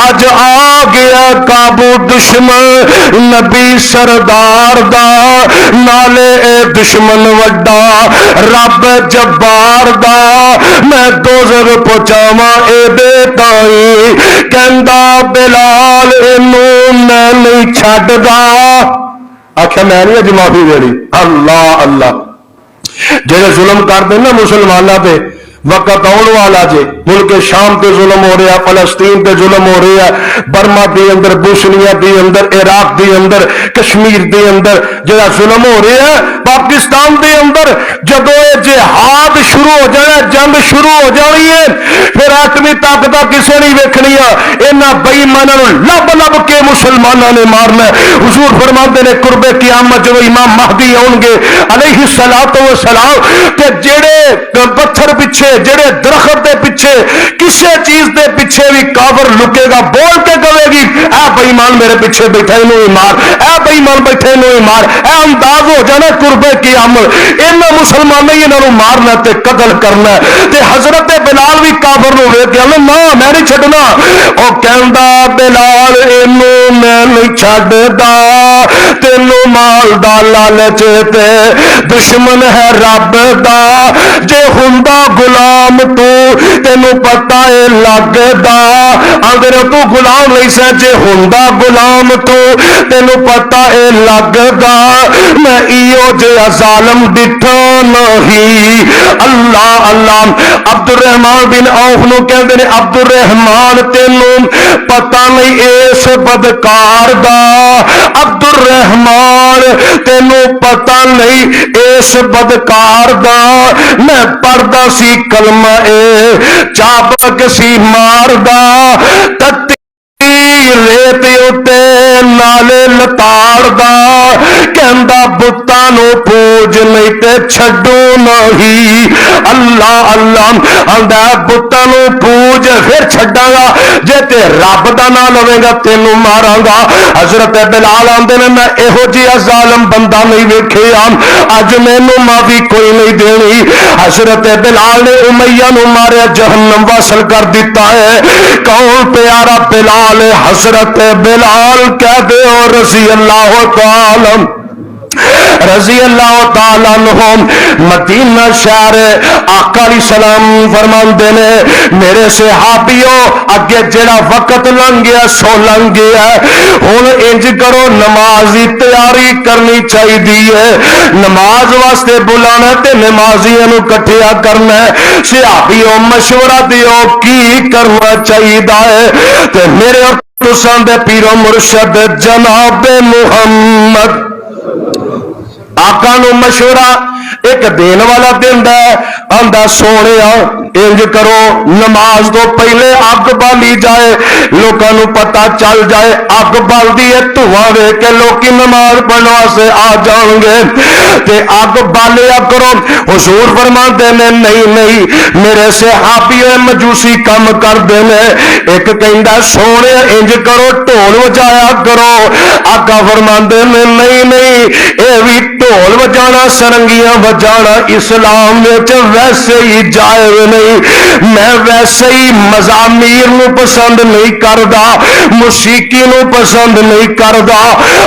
اج آ گیا قابو دشمن نبی سردار دا, نالے اے دشمن وڈا رب جبار دا, میں دوزخ پہنچاواں اے دے تائیں, کہندا بلال اینوں میں نہیں چھڈدا. آخیا میں نہیں اج معافی دینی. اللہ اللہ. جڑے ظلم کرتے نا مسلمانوں پہ وقت آنے والا جے, ملک شام تے ظلم ہو رہا, فلسطین تے ظلم ہو رہا, برما دے اندر, بوسنیا دے اندر, عراق دے اندر, کشمیر دے اندر جڑا ظلم ہو رہا ہے, پاکستان دے اندر جدو جہاد شروع ہو جانا, جنگ شروع ہو جانی ہے, پھر ایٹمی طاقت کسے نہیں ویکھنی, انہاں بے ایماناں نو لب لب کے مسلماناں نے مارنا. حضور فرماندے نے قرب قیامت جو امام مہدی آؤں گے علیہ الصلوۃ والسلام, کہ جڑے پتھر پیچھے, جڑے درخت دے پیچھے, کسے چیز دے پیچھے بھی کافر لکے گا, بول کے کہے گی اے بے ایمان میرے پیچھے بیٹھا انہوں ہی مار, اے بے ایمان بیٹھے انہوں ہی مار, اے انداز ہو جانا قربے کی عمل انہاں مسلمانوں ہی انہاں مارنا تے قتل کرنا تے حضرت بلال بھی کافر نو ویکھ کے نہ میں نہیں چھڈنا او کہندا بلال اینوں میں نہیں چھڈدا تینوں مال دا لالچ تے دشمن ہے رب دا جے ہوندا غلام تو تینوں پتہ اے لگدا اگر تو غلام نہیں سہ جے ہوندا غلام تو تینوں پتہ اے لگدا میں ایو جے ظالم ڈٹھا نہیں اللہ اللہ عبد الرحمان بن عوف نو کہندے نے عبد الرحمان تینوں پتہ نہیں اس بدکار دا عبد الرحمان تینوں پتہ نہیں اس بدکار دا میں پڑھدا سی کلمہ اے چابک سی ماردا تتی ریت اتے نالے لتاڑ دا کہندا بتاں نو پوج نہیں تے چھڈو نہیں اللہ اللہ آندا بتاں نو پوج پھر چھڈاں گا جے تے رب دا نام لوے گا تینوں ماراں گا حضرت بلال آندے نے میں ایہو جہا ظالم بندہ نہیں ویکھیا اج مینوں معافی کوئی نہیں دینی حضرت بلال نے امیہ نو ماریا جہنم واصل کر دیتا ہے کون پیارا بلال حضرت بلال کہہ دے اور رضی اللہ تعالی عنہ مدینہ شہر آقا علیہ السلام فرماندے نے میرے صحابیوں اگے جڑا وقت لنگ گیا سو لنگ گیا ہن انج کرو نماز دی تیاری کرنی چاہیے نماز واسطے بلانا تے نمازیاں نو اکٹھیا کرنا ہے صحابیوں مشورہ دیو کی کرنا چاہیے تے میرے اور تساں دے پیرو مرشد جناب محمد آقا نو مشورہ ایک دین والا دیندا ہے آندا سونیا انج کرو نماز تو پہلے اگ بالی جائے لوکاں نو پتہ چل جائے اگ بلدی ہے دھواں ویکھ کے لوکی نماز پڑھن واسطے آ جان گے تے اگ بالیا کرو حضور فرماندے نے نہیں میرے صحابی مجوسی کم کردے نے ایک کہندا سونیا انج کرو ڈھول وجایا کرو آقا فرماندے نے نہیں اے وی ڈھول وجانا سرنگیاں وجانا اسلام وچ ویسے ہی جائز نہیں میں ویسے ہی مزامیر نو پسند نہیں کردا موسیقی نو پسند نہیں کردا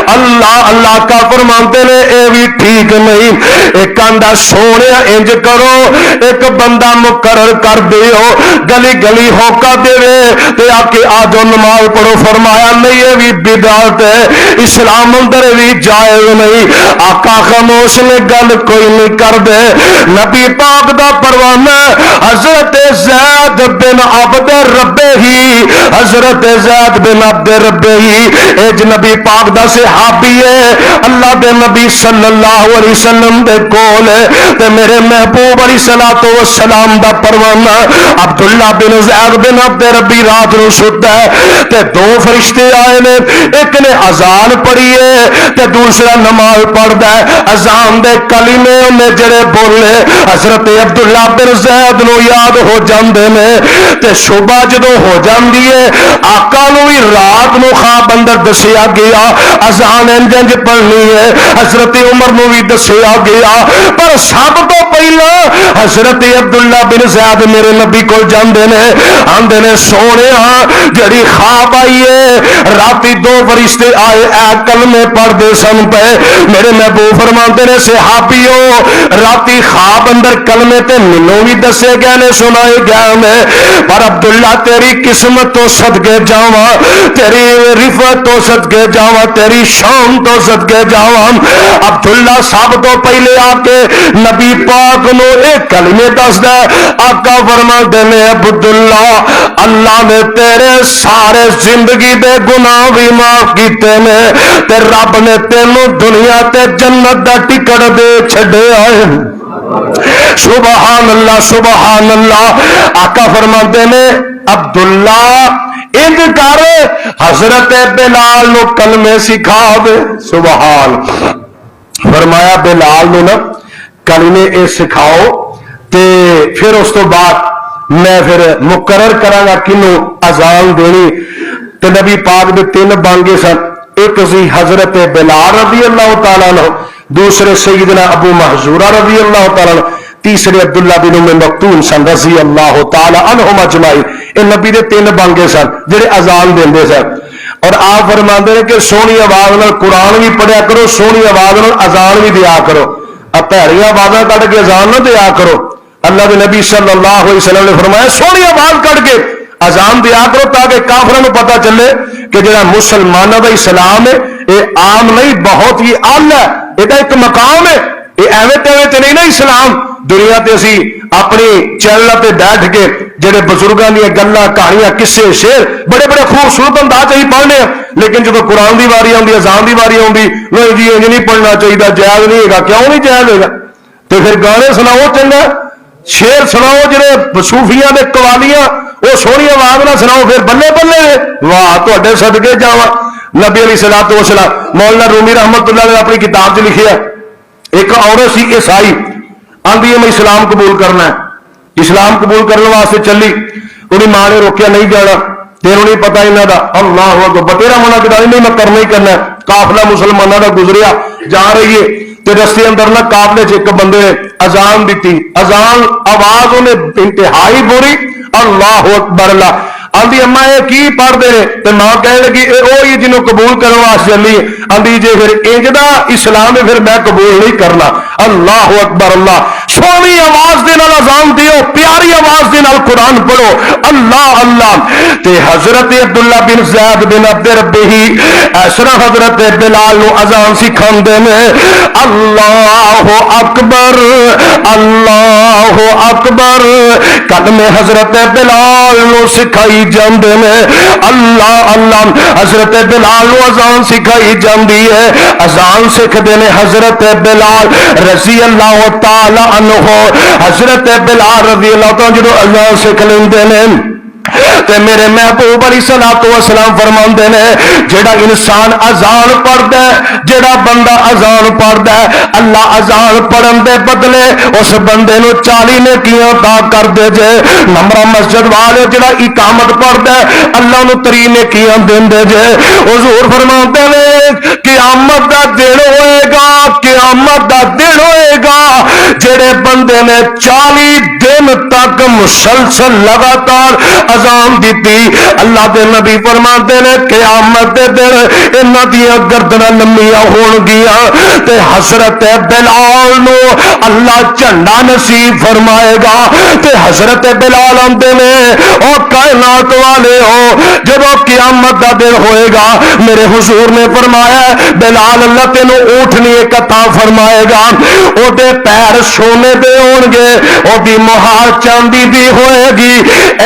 اللہ اللہ کا فرماندے نے اے بھی ٹھیک نہیں ایک آندا سونیا انج کرو ایک بندہ مقرر کر دیو گلی گلی ہوکا دے تے آ کے آ جو نماز پڑھو فرمایا نہیں یہ بھی بدعت ہے اسلام اندر بھی جائز نہیں آقا خاموش نے گل کوئی نہیں کر دے نبی پاک دا پروانہ حضرت زید بن عبد ربے ہی حضرت زید بن عبد ربے ہی اے نبی پاک دا صحابی ہے اللہ دے نبی صلی اللہ علیہ وسلم دے کول تے میرے محبوب علیہ الصلوۃ والسلام دا پروانہ عبداللہ بن زید بن عبد ربی رات نو ستا ہے تے دو فرشتے آئے نے ایک نے اذان پڑھی ہے تے دوسرا نماز پڑھدا ہے اذان دے کلمے انہیں جڑے بولے حضرت عبداللہ بن زید نو یاد ہو جاندے نے تے صبح جدوں ہو جاندی ہے آقا نو بھی رات نو خواب اندر دسیا گیا اذان انج پڑھنی ہے حضرت عمر نو بھی دسیا گیا پر سب تو پہلا حضرت عبداللہ بن زید میرے نبی کو جاندے نے آندے نے سونیا جڑی خواب آئی ہے راتی دو فرشتے آئے اے کلمے پڑھ دے سن پہ میرے محبوب فرماندے نے صحابیوں راتی خواب اندر کلمے تے مینوں بھی دسے گئے نے سنائے گئے نے پر عبداللہ تیری قسمت تو صدقے جاواں تیری رفعت تو صدقے جاواں تیری شان تو صدقے جاواں عبداللہ سب تو پہلے آ کے نبی پاک نو ایک کلمے دسدا آقا فرماندے نے عبداللہ اللہ نے تیرے سارے زندگی دے گناہ بھی معاف کیتے نے تے رب نے تینوں دنیا تے جنت دا ٹکٹ دے چھڈیا ہے سبحان اللہ سبحان اللہ آقا فرماندے نے عبداللہ انج کر حضرت بلال نو کلمے سکھا دے سبحان فرمایا بلال نو نا کلمے اے سکھاؤ تے پھر اس تو بعد میں پھر مقرر کراں گا کنوں اذان دینی تے نبی پاک دے تین بانگے سن ایک سی حضرت بلال رضی اللہ تعالیٰ عنہ دوسرے سیدنا ابو محذورہ رضی اللہ تعالیٰ، تیسرے عبداللہ بن ام مکتوم سن رضی اللہ تعالی عنہم اجمعین. یہ نبی دے 3 بانگے سن جڑے اذان دیندے سن. اور آپ فرماندے ہیں کہ سونی آواز نال قرآن بھی پڑھیا کرو، سونی آواز نال اذان بھی دیا کرو، بھڑیاں آوازاں کٹ کے اذان نہ دیا کرو. اللہ کے نبی صلی اللہ علیہ وسلم نے فرمایا سونی آواز کٹ کے اذان دیا کرو تاکہ کافروں کو پتہ چلے کہ جڑا مسلمانوں کا اسلام ہے یہ عام نہیں، بہت ہی اعلی ہے، یہ ایک مقام ہے. یہ ایویں تیویں تے نہیں نا اسلام. دنیا تے اسی اپنی چینل تے بیٹھ کے جڑے بزرگاں دی گلاں کہانیاں قصے شعر بڑے بڑے خوبصورت انداز ہی پڑھنے ہیں، لیکن جب قرآن دی واری آندی اذان دی واری آندی نہیں جی انج نہیں پڑھنا چاہیے، جائز نہیں ہے. کیوں نہیں جائز ہوگا؟ تو پھر گانے سناؤ چنگا، شعر سناؤ جڑے صوفیاں دے قوالیاں وہ سونی آواز نہ سناؤ، پھر بلے بلے واہ تواڈے صدقے جاواں. نبی علیہ الصلوۃ والسلام مولانا رومی رحمت اللہ نے اپنی کتاب چ لکھیا ایک عورت سی عیسائی آندھی ہے میں اسلام قبول کرنا ہے. اسلام قبول کرنے واسطے چلی، انہیں ماں نے روکیا نہیں جانا، تینوں نہیں پتا انہوں کا اللہ اکبر تیرا منع کیا نہیں میں کرنا ہی کرنا. قافلہ مسلمانوں کا گزریا جا رہی ہے تے رستے اندر نہ قافلے چ ایک بندے نے اذان دیتی، اذان آواز انہیں انتہائی بری اللہ اکبر اللہ آندھی اما یہ کی پڑھتے ہیں تو ماں کہنے لگی وہی جنہوں قبول کرنے واسطے چلی آندھی جی پھر انج دا اسلام ہے پھر میں قبول نہیں کرنا. اللہ اکبر اللہ. سونی آواز دے نال اذان دیو، پیاری آواز دے نال قرآن پڑھو. اللہ اللہ. تے حضرت عبداللہ بن زید بن عبد ربہ اس طرح حضرت بلال نو اذان سکھاندے نے اللہ اکبر اللہ اکبر کلمے حضرت بلال نو سکھائی جاندے نے. اللہ اللہ. حضرت بلال نو اذان سکھائی جاندی ہے. اذان سکھدے نے حضرت بلال رضی اللہ تعالی عنہ. حضرت بلال رضی اللہ تعالی جدو اذان سکھ لیندے نے تے میرے محبوب علیہ الصلوۃ والسلام فرماندے نے جڑا انسان اذان پڑھدا ہے، جڑا بندہ اذان پڑھدا ہے اللہ اذان پڑھن دے بدلے اس بندے نو 40 نیکیاں عطا کر دے جے. نمبر مسجد والے جڑا اقامت پڑھدا ہے اللہ نو 30 نیکیاں دیندے جے. حضور فرماندے نے قیامت دا دن ہوئے گا، قیامت دا دن ہوئے گا جڑے بندے نے 40 دن تک مسلسل لگاتار اذان دیتی اللہ دے نبی فرماتے نے قیامت دے دن انہاں دیاں گردناں لمبیاں ہون گیاں تے حضرت بلال نو اللہ جھنڈا نصیب فرمائے گا. تے حضرت بلال آندے نے او کائنات والے ہو جب قیامت دا دن ہوئے گا میرے حضور نے فرمایا بلال اللہ تینوں اونٹنی ایک عطا فرمائے گا، او دے پیر سونے دے ہون گے، او دی مہار چاندی دی ہوئے گی،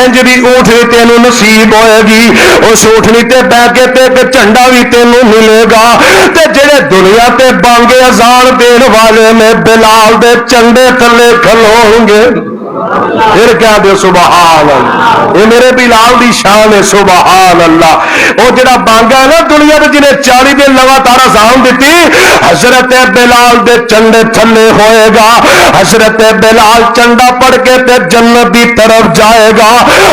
انج دی اونٹنی تینوں نصیب ہوئے گی. اس اونٹنی تے بہ کے تے ایک جھنڈا بھی تینوں ملے گا. تے جڑے دنیا تے بانگے اذان دین والے نے بلال دے چنڈے تھلے کھلون گے. پھر کیا دے سبحان اللہ. یہ میرے بلال دی شان ہے سبحان اللہ. وہ جڑا بانگا ہے نا دنیا تے جنہیں 40 دن لگاتار اذان دیتی حضرت بلال دے چنڈے تھلے ہوئے گا. حضرت بلال چنڈا پڑھ کے تے جنت دی طرف جائے گا.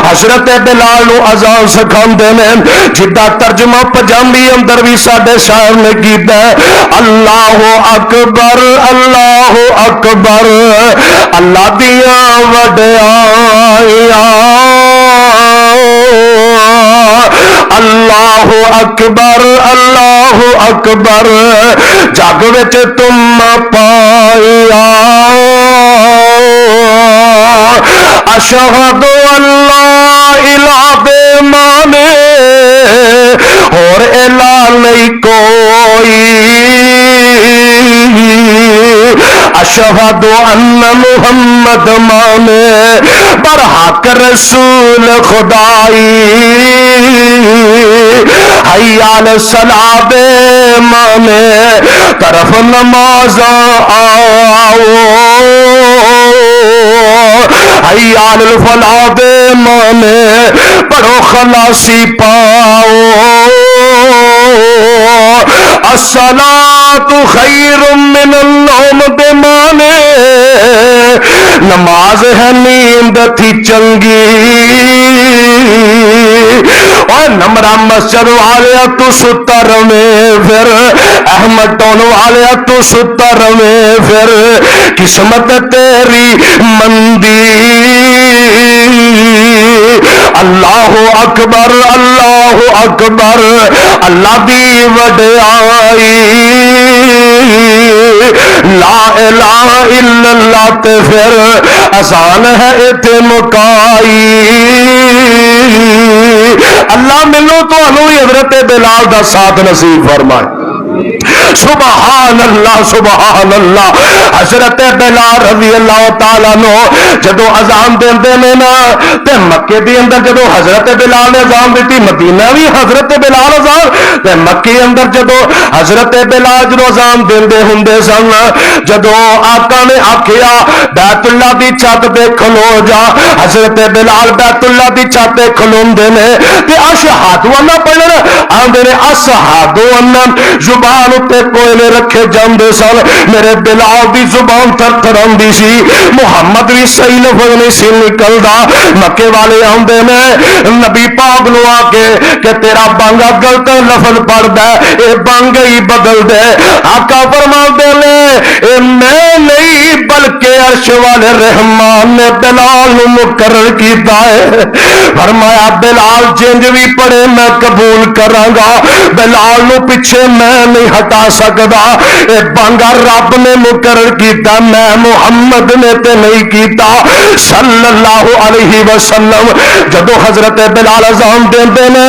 حضرت بلال نو اذان سکھاندے نے جدا ترجمہ پجامی اندر بھی ساڈے شاعر نے کیتا ہے اللہ اکبر اللہ اکبر اللہ دیاں وڈیائیاں اللہ اکبر جگ وچ تم پائیا اشہد اللہ الہ دے مانے اور الہ نہیں کوئی اشہد ان محمد مانے برحق رسول خدائی حی علی الصلاۃ مانے طرف نماز آؤ حی علی الفلاح مانے پڑھو خلاصی پاؤ الصلاۃ خیر من النوم دے مانے نماز ہے نیند تھی چنگی. اور نمرہ مسجد والے تو ستر میں پھر احمد ٹون والے تو ستا رہے پھر قسمت تیری مندی اللہ اکبر اللہ اکبر اللہ دی وڈیائی لا الہ الا اللہ تے پھر آسان ہے ایتھے مکائی اللہ ملو تو انہوں حضرت بلال دا ساتھ نصیب فرمائے سبحان اللہ حضرت بلال رضی اللہ تعالیٰ نو جدو اذان دیندے نے نا تے مکے دی اندر جدو حضرت بلال نے اذان دیتی مدینہ بھی حضرت بلال اذان تے مکے اندر جدو حضرت بلال جدو اذان دیندے ہوندے سن جدو آقا نے آکھیا بیت اللہ دی چھت تے کھلو جا حضرت بلال بیت اللہ دی چھت تے کھلوندے نے تے اشہادو انہاں پڑھن آندے نے اشہادو انہاں زبان تے کوئلے رکھے جاندے سن میرے بلال دی زبان تر تراندی سی محمد بھی صحیح لفظ نہیں سی نکلدا مکے والے آندے نے نبی پاک نو آ کے کہ تیرا بانگا غلط لفظ پڑھدا ہے اے بانگا ہی بدل دے آقا فرماندے نے اے میں نہیں بلکہ عرش والے رحمان نے بلال نو مقرر کیتا ہے فرمایا بلال جنج بھی پڑھے میں قبول کراں گا بلال نو پیچھے میں نہیں ہٹا سکدا اے بانگا رب نے مقرر کیتا میں محمد نے تے نہیں کیتا صلی اللہ علیہ وسلم جدو حضرت بلال اذان دیندے نے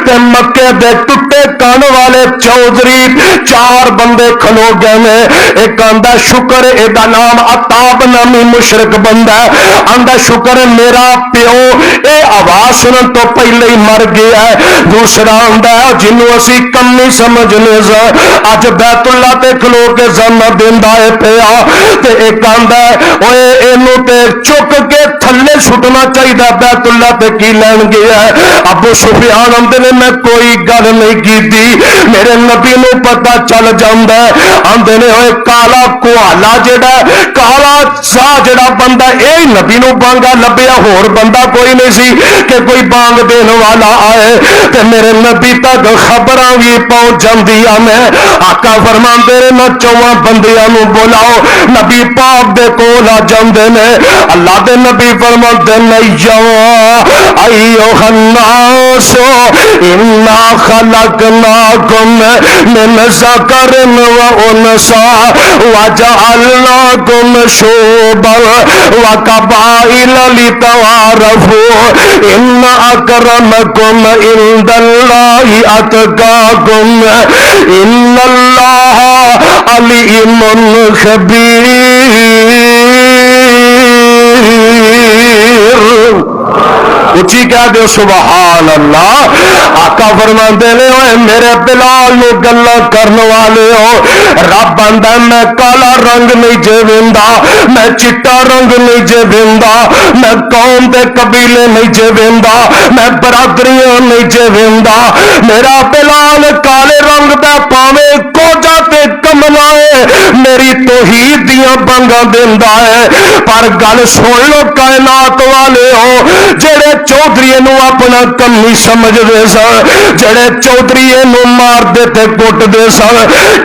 تے مکے دے ٹٹے کان والے چودھری چار بندے کھلو گئے نے ایک آندا شکر اے دا نام عطاب نامی مشرک بندہ ہے آندا شکر میرا پیو اے آواز سنن تو پہلے ہی مر گیا ہے دوسرا آندا جنوں اسی کم نہیں سمجھنے سا اج بیت اللہ تے کھلو کے زمہ دیندا ہے پیا تے ایک آندا اوئے اینو تے چک کے تھلے سٹنا چاہیدا بیت اللہ تے کی لین گیا ہے ابو سفیان آندے نے میں کوئی گل نہیں کیتی میرے نبی نو پتہ چل جاندا ہے آندے نے اوئے کالا کوہالا جڑا کالا سا جڑا بندہ اے نبی نو بانگا لبیا ہور بندہ کوئی نہیں سی کہ کوئی بانگ دین والا آئے تے میرے نبی تک خبراں بھی پہنچ جاندیاں میں آقا فرماندے نے نہ چواں بندیاں نو بلاؤ نبی پاک دے کول آ جاندے نے اللہ دے نبی فرماندے نے یا ایھا الناس انا خلقناکم من ذکر و انثى وجعلناکم شعوبا وقبائل لتعارفوا ان اکرمکم عند اللہ اتقاکم ان اللہ علیم خبیر اچھی کہہ دے سبحان اللہ آقا فرماندے نے اوے میرے بلال نو گلاں کرن والے ہو رب آندا میں کالا رنگ نہیں جے ویندا میں چٹا رنگ نہیں جے ویندا میں قوم دے قبیلے نہیں جے ویندا میں برادریاں نہیں جے ویندا میرا بلال کالے رنگ دا پاویں کوجا تے کملا ہے میری توحید دیاں بانگاں دیندا ہے پر گل سن لو کائنات والے ہو جڑے چودھری نو اپنا کمی سمجھ دے سن جڑے چودھری نو مار دے تے کٹ دے سن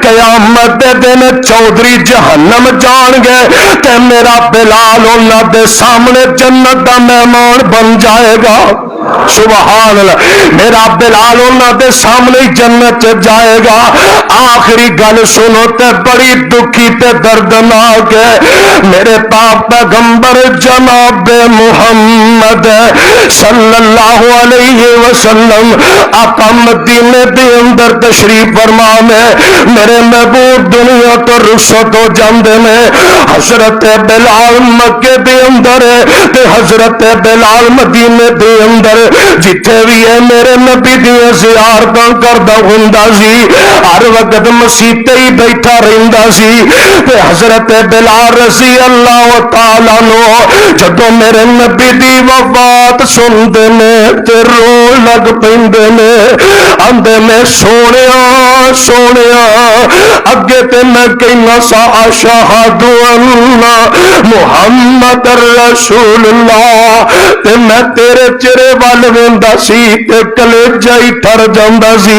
قیامت دے دن چودھری جہنم جان گے تے میرا بلال انہاں دے سامنے جنت دا مہمان بن جائے گا سبحان اللہ میرا بلال انہاں دے سامنے جنت جائے گا آخری گل سنو تے بڑی دکھی تے دردناک ہے میرے پاک پیغمبر جناب محمد صلی اللہ علیہ وسلم آقا مدینے دے اندر تشریف فرما میں میرے محبوب دنیا تو رخصت ہو جاندے نے حضرت بلال مکے دے اندر تے حضرت بلال مدینے دے اندر جتھے بھی ہے میرے نبی دی زیارتاں کردا ہوندا سی ہر وقت مسیح تے ہی بیٹھا رہندا سی حضرت بلال رضی اللہ تعالی عنہ جدوں میرے نبی دی وفات سندے نے تے رو لگ پیندے نے آندے نے سونیا سونیا اگے تے میں کہنا سا اشہد ان محمد رسول اللہ تے میں تیرے چہرے وال ویندا سی تے کلیجہ ہی ٹر جاندا سی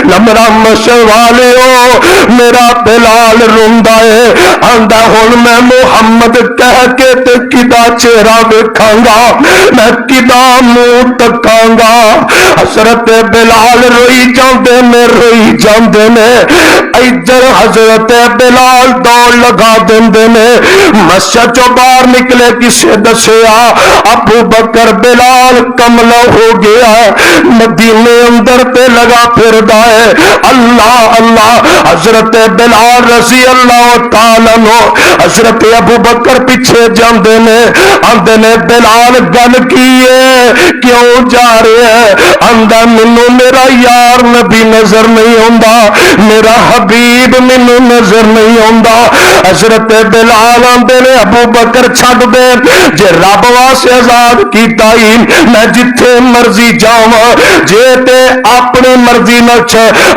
نمرا مشر والےو میرا بلال روندا ہے آندا ہن میں محمد کہہ کے تے کدا چہرہ ویکھاں گا میں کدا منہ تکاں گا حضرت بلال روئی جاندے نے ادھر حضرت بلال دوڑ لگا دیندے نے مسجد چوں باہر نکلے کسے دسیا ابو بکر بلال کملا ہو گیا مدینے اندر تے لگا پھردا ہے اللہ اللہ حضرت بلال رضی اللہ تعالی عنہ حضرت ابو بکر پیچھے جاندے نے آندے نے بلال گل کی ہے کیوں جا رہے ہیں آندا مینوں میرا یار نبی نظر نہیں آندا میرا حبیب مینوں نظر نہیں آندا حضرت بلال آندے نے ابو بکر چھڈ دے جے رب واسطے آزاد کیتا ہی میں جتھے مرضی جاواں جے تے اپنی مرضی نال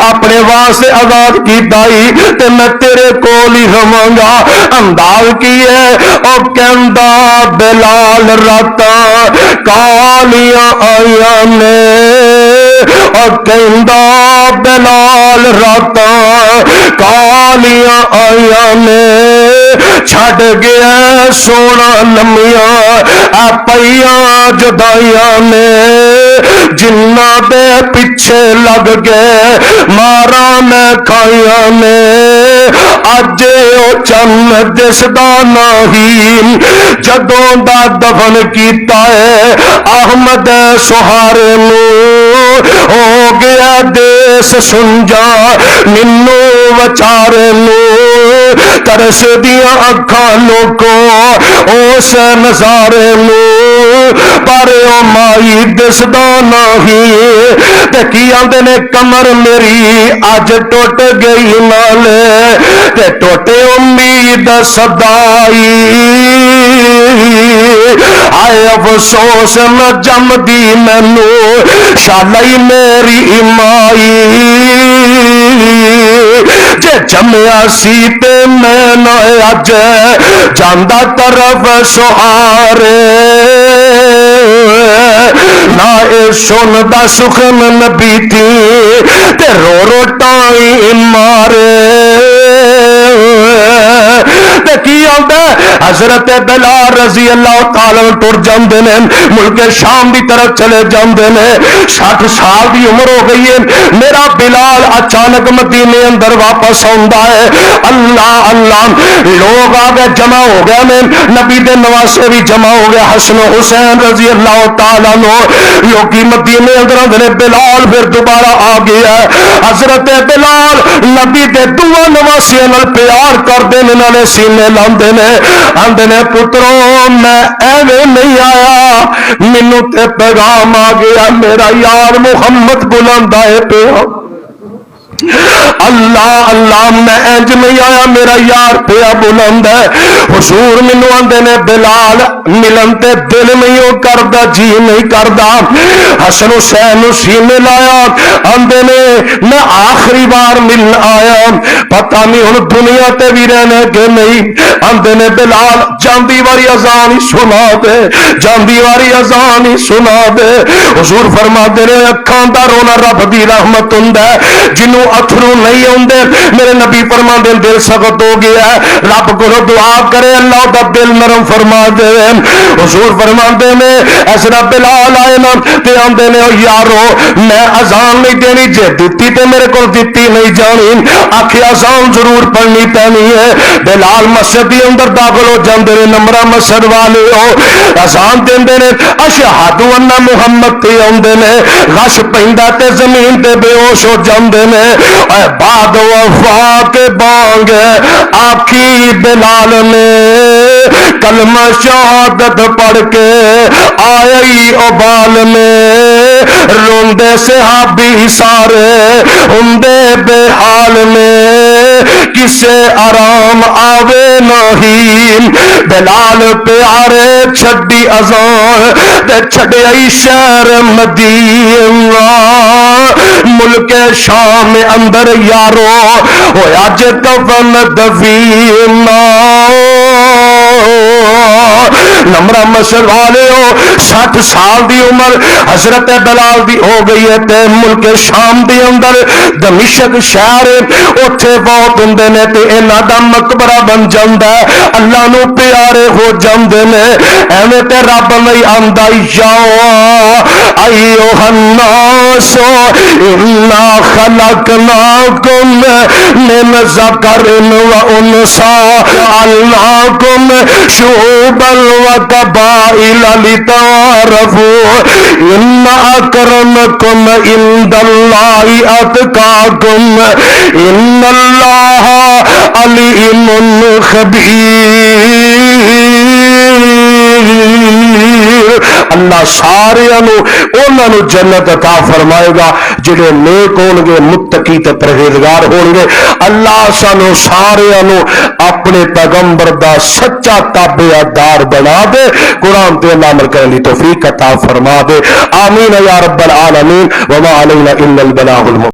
اپنے واسطے آزاد کیتا ہی تے میں تیرے کول ہی رہواں گا انداز کی ہے او کہندا بلال راتاں کالیاں آیاں نے او کہندا بلال راتاں کالیاں آیاں نے چھڈ گیا سونا لمیاں پئیاں جدائیاں نے جنہ دے پیچھے لگ گئے مارا میں کھائیاں نے اج او چن دسدا نہیں جدوں دا دفن کیتا ہے احمد سہارے نو ہو گیا دیس سنجا مینو وچارے نو ترس دیاں اکھاں لوکوں اس نظارے نو پر او مائی دسدا نہیں تے کی آندے نے کمر میری اج ٹوٹ گئی نالے تے ٹوٹے امید صدائی آئے افسوس نہ جم دی مینو شالائی میری مائی جے جمیا سی تے میں نہ اج جاندا طرف سہارے نہ اے سندا سخن نبی تھی تے رو رو ٹائی مارے تے کی آندا حضرت بلال رضی اللہ تعالی ٹر جاندے نے ملک شام دی طرف چلے جاندے نے 60 سال دی عمر ہو گئی ہے میرا بلال اچانک مدینے اندر واپس آندا ہے اللہ اللہ لوگ آ گئے جمع ہو گئے نے نبی دے نواسے بھی جمع ہو گئے حسن و حسین رضی اللہ تعالی عنہ لوکی مدینے اندر نے بلال پھر دوبارہ آ گیا ہے حضرت بلال نبی دے دو نواسیاں نال پیار کردے نے نالے سینے لاندے نے آندے نے پتروں میں ایویں نہیں آیا مینوں تے پیغام آ گیا میرا یار محمد بلاندا ہے پیا اللہ اللہ میں انج نہیں آیا میرا یار پیا بلند ہے حضور مینوں آندے نے بلال ملن تے دل نہیں او کردا جی نہیں کردا حسن حسین نو سینے لایا آندے نے میں آخری بار ملن آیا پتہ نہیں ہن دنیا تے بھی رہنا کہ نہیں آندے نے بلال جاندی واری اذان ہی سنا دے جاندی واری اذان ہی سنا دے حضور فرماتے نے اکھاں دا رونا رب دی رحمت ہوندا ہے جنوں اتھرو نہیں ہوندے میرے نبی فرماندے دل سخت ہو گیا ہے رب کو دعا کرے اللہ دا دل نرم فرما دے حضور فرماندے نے اس رب بلال آئے نا تے آندے نے یارو میں اذان نہیں دینی جے دتی تے میرے کو دتی نہیں جانی آکھے اذان ضرور پڑھنی پینی ہے بلال مسجد دی اندر داخل ہو جاندے نے نمرہ مسجد والے ہو اذان دیندے نے اشہد ان محمد تے آندے نے غش پیندا تے زمین تے بے ہوش ہو جاندے نے اے بعد وفا کے بانگ آکھی بلال نے کلمہ شہادت پڑھ کے آئی ابال میں روندے صحابی سارے ہوندے بے حال میں کسے آرام آوے نہیں بلال پیارے چھڈی اذان تے چھڈی شہر مدینہ ملک شام اندر یارو ہویا جے کفن دفینہ نمرہ مسل والے ہو 60 سال دی عمر حضرت بلال دی ہو گئی ہے تے ملک شام دی اندر دمشق شہر اوتھے بہت ہوندے نے تے انہاں دا مقبرہ بن جاندا ہے اللہ نو پیارے ہو جاندے نے ایویں تے رب نہیں آندا یا ایھا الناس انا خلقناکم من ذکر و انثى جعلناکم شعوبا وقبائل لتعارفوا ان اکرمکم عند اللہ اتقاکم ان اللہ علیم خبیر اللہ سارے انہوں جنت عطا فرمائے گا جڑے نیک ہون گے متقی تے پرہیزگار ہون گے اللہ سانو سارے اپنے پیغمبر دا سچا تابع دار بنا دے قرآن تے عمل کرنے کی توفیق عطا فرما دے آمین یا رب العالمین وما علینا الا البلاغ المبین